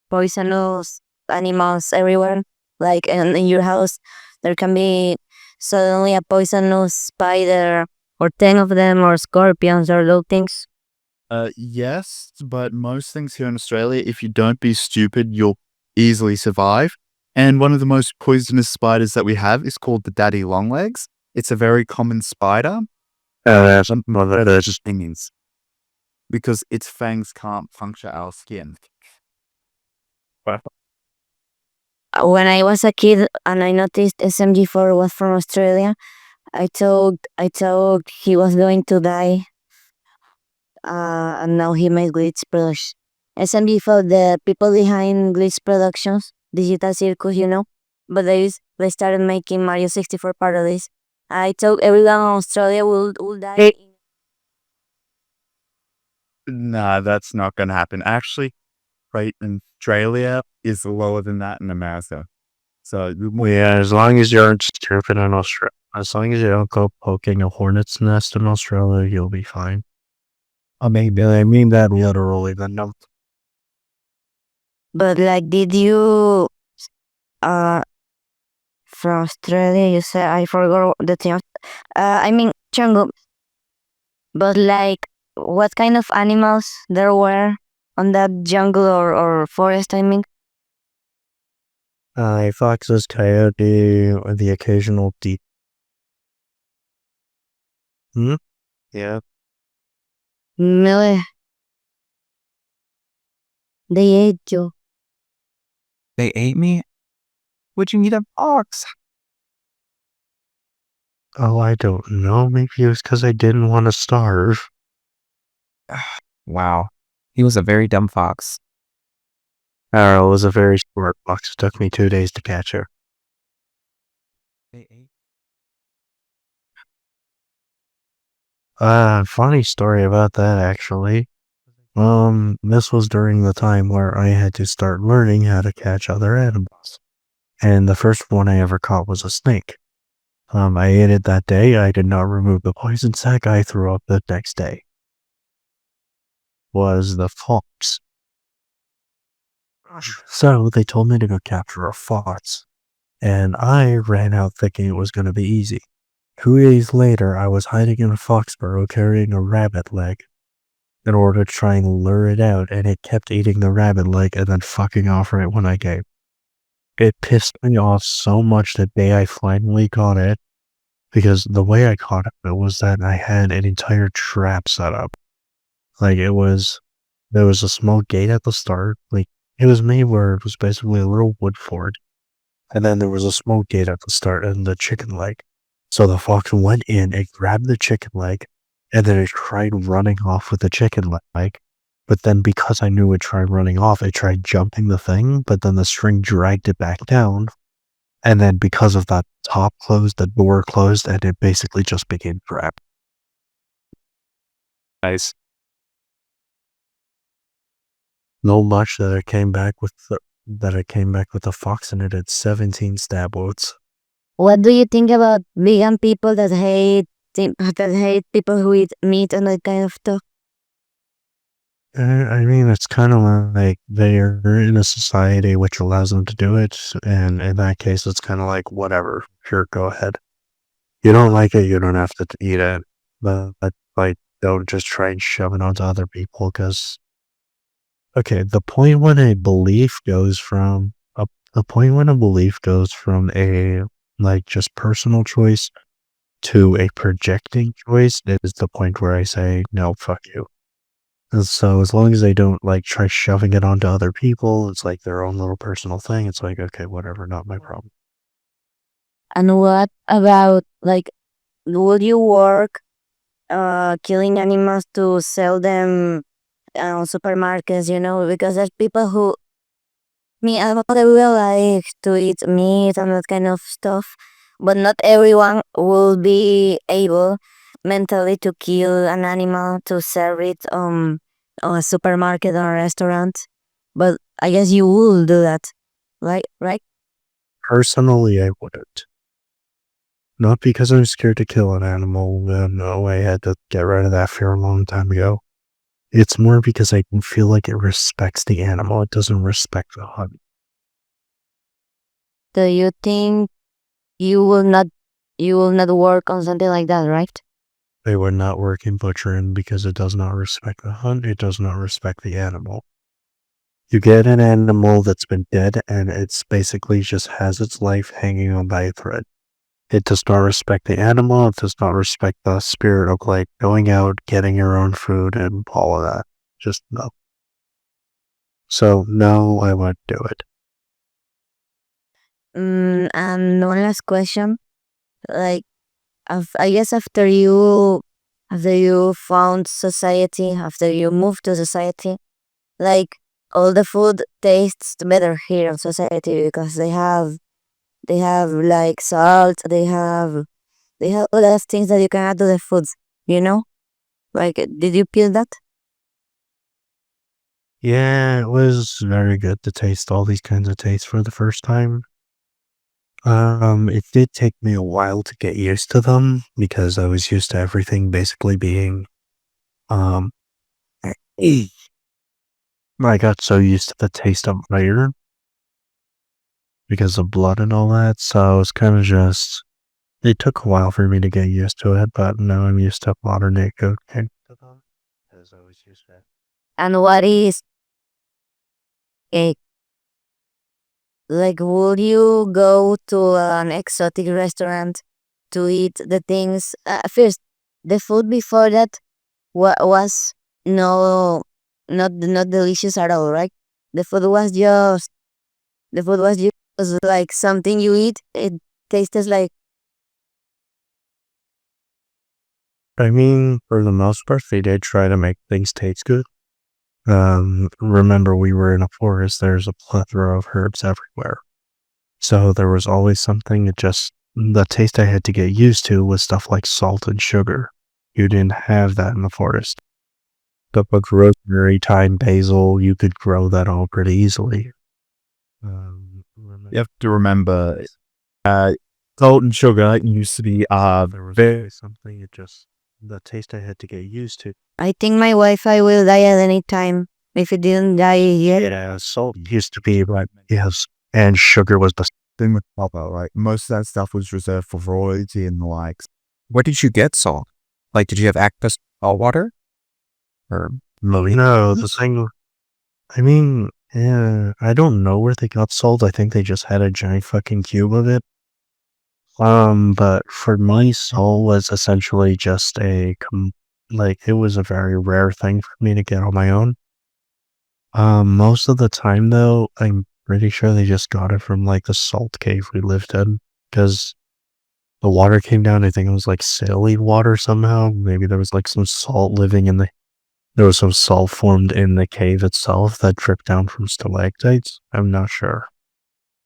poisonous animals everywhere? Like in your house, there can be suddenly a poisonous spider or 10 of them or scorpions or those things. Yes, but most things here in Australia, if you don't be stupid, you'll easily survive. And one of the most poisonous spiders that we have is called the daddy longlegs. It's a very common spider. That's just Stingings. Because its fangs can't puncture our skin. When I was a kid and I noticed SMG4 was from Australia, I thought he was going to die. And now he made Glitch Productions. SMG4, the people behind Glitch Productions, Digital Circus, but they started making Mario 64 parodies. I thought everyone in Australia would die. Nah, that's not going to happen. Actually, right in Australia is lower than that in America. So Well, yeah, as long as you aren't stupid in Australia, as long as you don't go poking a hornet's nest in Australia, you'll be fine. I mean that literally. No, But like, did you uh from Australia? You said I forgot the thing. I mean Chungu. But like, what kind of animals there were on that jungle or forest? I mean, foxes, coyote, or the occasional deep. Hmm? Yeah. really, they ate you. They ate me? Would you eat a fox? Oh, I don't know. Maybe it was because I didn't want to starve. Wow. He was a very dumb fox. It was a very smart fox. It took me 2 days to catch her. They ate. Funny story about that, actually. This was during the time where I had to start learning how to catch other animals. And the first one I ever caught was a snake. I ate it that day. I did not remove the poison sac. I threw up the next day. Was the fox. So they told me to go capture a fox. And I ran out thinking it was going to be easy. 2 days later, I was hiding in a fox burrow carrying a rabbit leg in order to try and lure it out, and it kept eating the rabbit leg and then fucking off right when I came. It pissed me off so much the day I finally caught it, because the way I caught it was that I had an entire trap set up. Like, there was a small gate at the start. Like, it was made where it was basically a little wood fort, and then there was a small gate at the start and the chicken leg. So the fox went in, it grabbed the chicken leg, and then it tried running off with the chicken leg. But then because I knew it tried running off, it tried jumping the thing, but then the string dragged it back down. And then because of that top closed, the door closed, and it basically just became trapped. nice. No much that I came back with a fox and it had 17 stab wounds. What do you think about vegan people that hate people who eat meat and that kind of stuff? I mean, it's kind of like they're in a society which allows them to do it, and in that case, it's kind of like, whatever, sure, go ahead. You don't like it, you don't have to eat it, but like, don't just try and shove it onto other people, because, okay, the point when a belief goes from a, like, just personal choice to a projecting choice is the point where I say, no, fuck you. And so as long as they don't like try shoving it onto other people, it's like their own little personal thing. It's like, okay, whatever, not my problem. And what about like, would you work killing animals to sell them on supermarkets? Because there's people who I will like to eat meat and that kind of stuff, but not everyone will be able mentally to kill an animal to serve it on a supermarket or a restaurant. But I guess you will do that, right? Right? Personally, I wouldn't. Not because I'm scared to kill an animal. No, I had to get rid of that fear a long time ago. It's more because I can feel like it respects the animal. It doesn't respect the hunt. Do you think you will not work on something like that, right? They would not work in butchering because it does not respect the hunt. It does not respect the animal. You get an animal that's been dead and it's basically just has its life hanging on by a thread. It does not respect the animal. It does not respect the spirit of like going out, getting your own food and all of that. Just no. So no, I won't do it. And one last question, like, I guess after you found society, after you moved to society, like all the food tastes better here in society because they have like salt, they have all those things that you can add to the foods, you know? Like, did you feel that? Yeah, it was very good to taste all these kinds of tastes for the first time. It did take me a while to get used to them because I was used to everything basically being, um, I got so used to the taste of iron because of blood and all that. So it's kind of just, it took a while for me to get used to it, but now I'm used to modern day cooking. Because I was used to it. And what is a like? Would you go to an exotic restaurant to eat the things? First, the food before that was no, not delicious at all, right? The food was just the food was just like something you eat. It tastes like. I mean, for the most part, they did try to make things taste good. Remember, we were in a forest, there's a plethora of herbs everywhere. So there was always something that just, the taste I had to get used to was stuff like salt and sugar. You didn't have that in the forest. Stuff like rosemary, thyme, basil, you could grow that all pretty easily. You have to remember, salt and sugar used to be There was very always something, it just, the taste I had to get used to. I think my Wi-Fi will die at any time if it didn't die yet. Yeah, salt used to be like, yes, and sugar was the thing with copper. Like most of that stuff was reserved for royalty and the likes. Where did you get salt? Like, did you have access to salt water? Or No, the thing, I mean, yeah, I don't know where they got salt. I think they just had a giant fucking cube of it. But for my soul was essentially just like it was a very rare thing for me to get on my own. Most of the time though, I'm pretty sure they just got it from like the salt cave we lived in because the water came down. I think it was like saline water somehow. Maybe there was like some salt living in there was some salt formed in the cave itself that dripped down from stalactites. I'm not sure.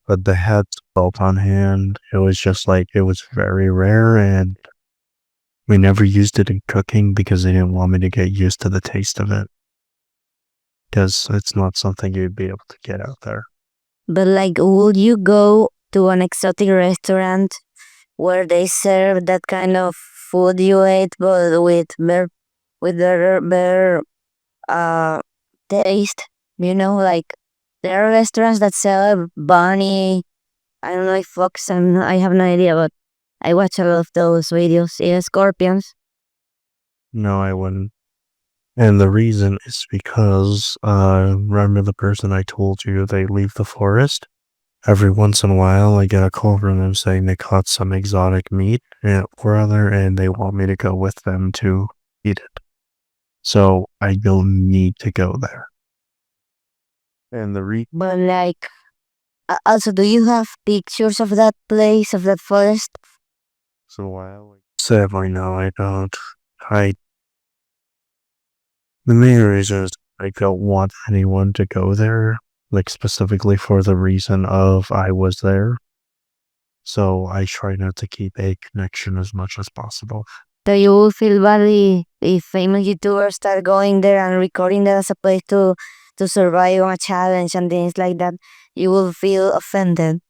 But they had salt on hand. It was just like, it was very rare, and we never used it in cooking because they didn't want me to get used to the taste of it. Because it's not something you'd be able to get out there. But like, would you go to an exotic restaurant where they serve that kind of food you ate, but with their taste? Like there are restaurants that sell bunny. I don't know if fox. I have no idea, but I watch a lot of those videos. Yeah, scorpions. No, I wouldn't. And the reason is because, remember the person I told you they leave the forest? Every once in a while, I get a call from them saying they caught some exotic meat or other, and they want me to go with them to eat it. So I will need to go there. And But like, also, do you have pictures of that place, of that forest? so while sadly no, I don't. I The main reason is I don't want anyone to go there, like specifically for the reason of I was there. So I try not to keep a connection as much as possible. So you will feel badly if famous YouTubers start going there and recording that as a place to survive on a challenge and things like that. You will feel offended.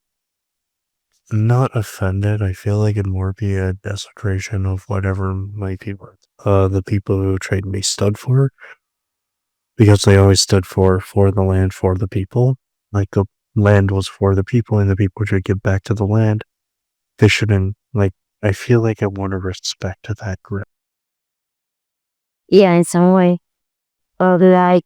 Not offended. I feel like it'd more be a desecration of whatever my people, the people who trained me stood for, because they always stood for the land, for the people. Like the land was for the people, and the people should give back to the land. They shouldn't like. I feel like I want to respect that group. Yeah, in some way. Or like,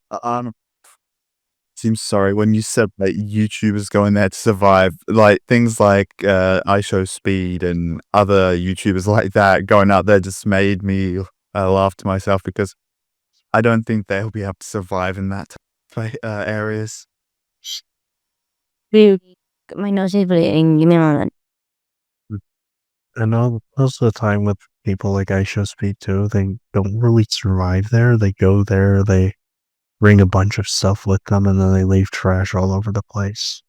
Seems sorry when you said that YouTubers going there to survive, like things like I Show Speed and other YouTubers like that going out there just made me laugh to myself because I don't think they'll be able to survive in that areas. my nose is bleeding. Give me a moment. And most of the time with people like I Show Speed too, they don't really survive there. They go there, they bring a bunch of stuff with them, and then they leave trash all over the place.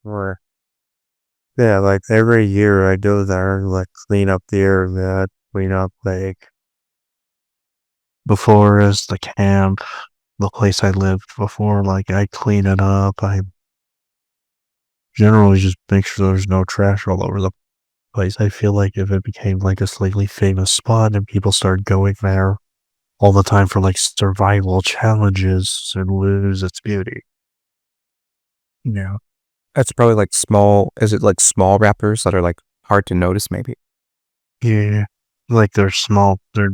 Or yeah, like every year I go there, like clean up the area, clean up like the forest, the camp, the place I lived before, like I clean it up. I generally just make sure there's no trash all over the place. I feel like if it became like a slightly famous spot and people started going there all the time for like survival challenges, and lose its beauty. Yeah. That's probably like is it like small wrappers that are like hard to notice maybe? Yeah. Like there'd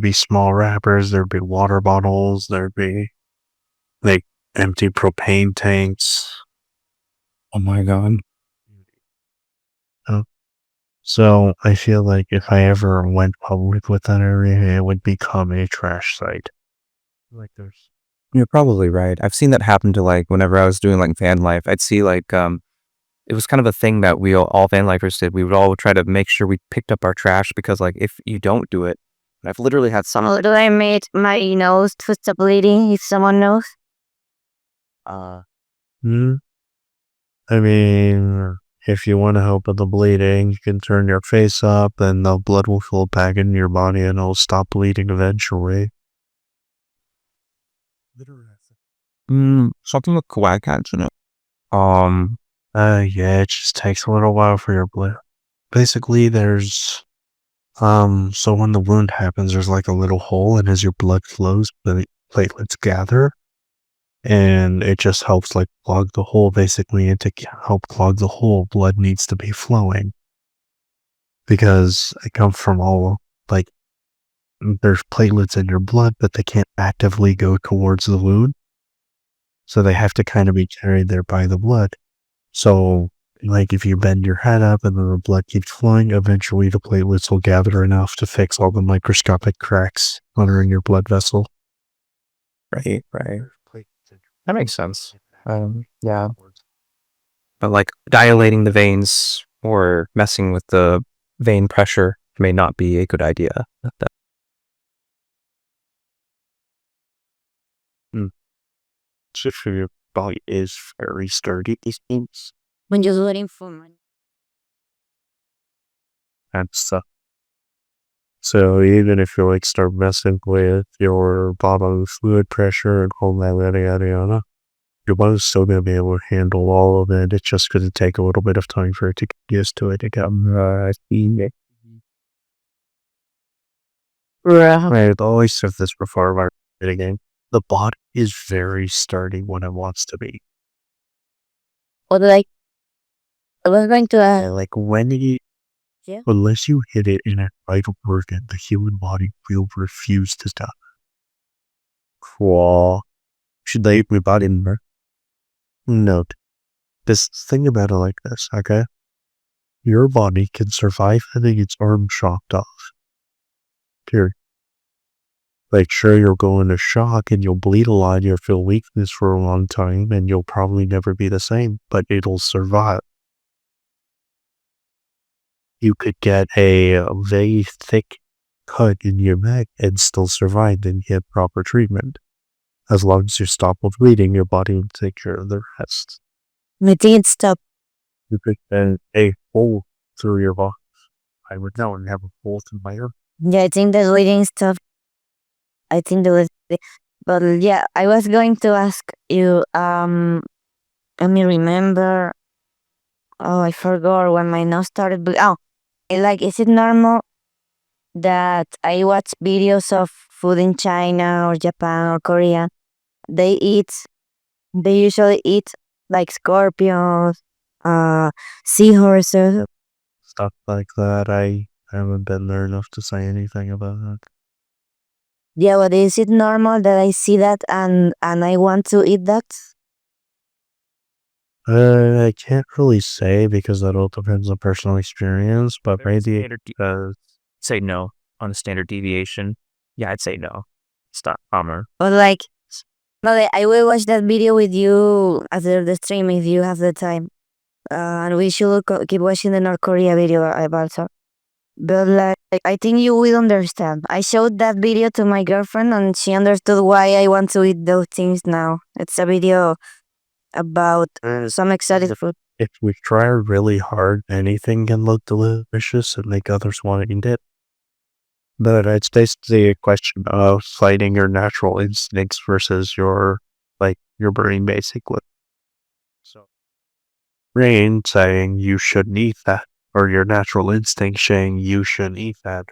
be small wrappers, there'd be water bottles, there'd be like empty propane tanks. Oh my God. Oh. So I feel like if I ever went public with that area, it would become a trash site. Like there's You're probably right. I've seen that happen to like whenever I was doing like van life. I'd see like it was kind of a thing that we all van lifers did. We would all try to make sure we picked up our trash because like if you don't do it, and I've literally had some Oh, do I made my nose to stop bleeding if someone knows? Hmm? I mean, if you want to help with the bleeding, you can turn your face up, and the blood will flow back into your body, and it'll stop bleeding eventually. something with coagulants in it. Yeah, it just takes a little while for your blood. Basically, there's so when the wound happens, there's like a little hole, and as your blood flows, the platelets gather, and it just helps like clog the hole. Basically, and to help clog the hole, blood needs to be flowing because it comes from all like there's platelets in your blood, but they can't actively go towards the wound, so they have to kind of be carried there by the blood. So, like, if you bend your head up and then the blood keeps flowing, eventually the platelets will gather enough to fix all the microscopic cracks under in your blood vessel. Right. That makes sense. Yeah. But like dilating the veins or messing with the vein pressure may not be a good idea. If your body is very sturdy, these things. When you're waiting for money. And stuff. So even if you like start messing with your bodily fluid pressure and all that yada yada, your body's still gonna be able to handle all of it. It's just gonna take a little bit of time for it to get used to it again. I've always said this before about it again. The body is very sturdy when it wants to be. Or like, I was going to Like when you, Yeah. unless you hit it in a vital organ, the human body will refuse to die. Cool. Should they eat my body number? Note, this thing about it like this, okay? Your body can survive having its arm chopped off. Period. Like, sure, you'll go into shock and you'll bleed a lot, you'll feel weakness for a long time, and you'll probably never be the same, but it'll survive. You could get a very thick cut in your neck and still survive and get proper treatment. As long as you stop with bleeding, your body will take care of the rest. I think it's stop. You could get a hole through your box. I would now and have a hole through my ear. Yeah, I think the waiting stuff. I think there was, but yeah, I was going to ask you. Let me remember. Oh, I forgot when my nose started. Like, is it normal that I watch videos of food in China or Japan or Korea? They usually eat like scorpions, seahorses. Stuff like that. I haven't been there enough to say anything about that. Yeah, but is it normal that I see that and I want to eat that? I can't really say because that all depends on personal experience, but maybe Say no on a standard deviation. Yeah, I'd say no. It's not common. But like, no, I will watch that video with you after the stream if you have the time. And we should keep watching the North Korea video about it. But like, I think you will understand. I showed that video to my girlfriend and she understood why I want to eat those things now. It's a video about some exotic food. if we try really hard, anything can look delicious and make others want to eat it. But it's basically a question of fighting your natural instincts versus your like your brain basically. So brain saying you shouldn't eat that, or your natural instinct saying you shouldn't eat that,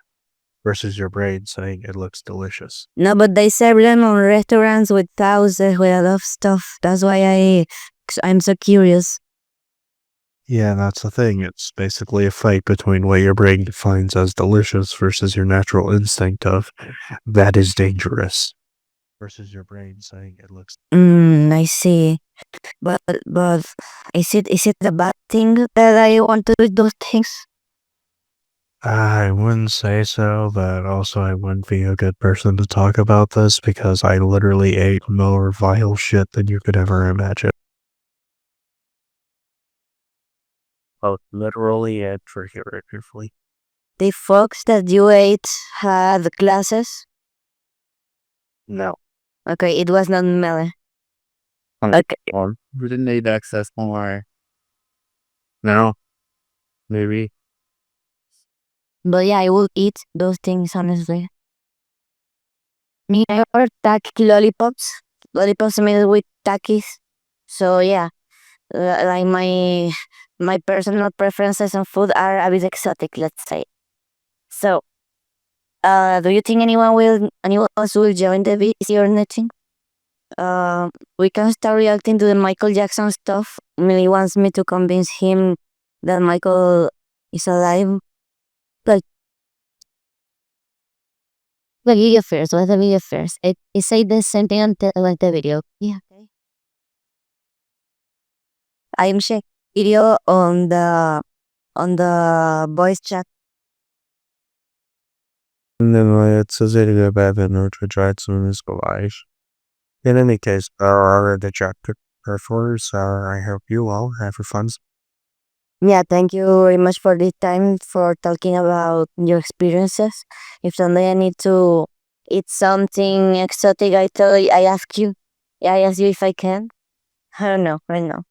versus your brain saying it looks delicious. No, but they serve them on restaurants with sauces, with a lot of stuff. That's why I'm so curious. Yeah, that's the thing. It's basically a fight between what your brain defines as delicious versus your natural instinct of that is dangerous. Versus your brain saying it looks. I see. But is it a bad thing that I want to do those things? I wouldn't say so, but also I wouldn't be a good person to talk about this because I literally ate more vile shit than you could ever imagine. Both literally and figuratively. The folks that you ate had glasses? No. Okay, it was not melee. Okay. We didn't need access more. No. Maybe. But yeah, I will eat those things, honestly. Me, I ordered tacky lollipops. Lollipops made with takis. So yeah, like my personal preferences on food are a bit exotic, let's say. So, do you think anyone else will join the VC or nothing? We can start reacting to the Michael Jackson stuff. Millie wants me to convince him that Michael is alive. Like the video first. What's the video first? It say the same thing on the video. Yeah. Okay. I am sharing video on the voice chat. And then it says it go bad in order to try to miss the life. In any case, there are the chapter performers, so I hope you all have fun. Yeah, thank you very much for this time for talking about your experiences. If someday I need to eat something exotic, I ask you. Yeah, I ask you if I can. I don't know right now.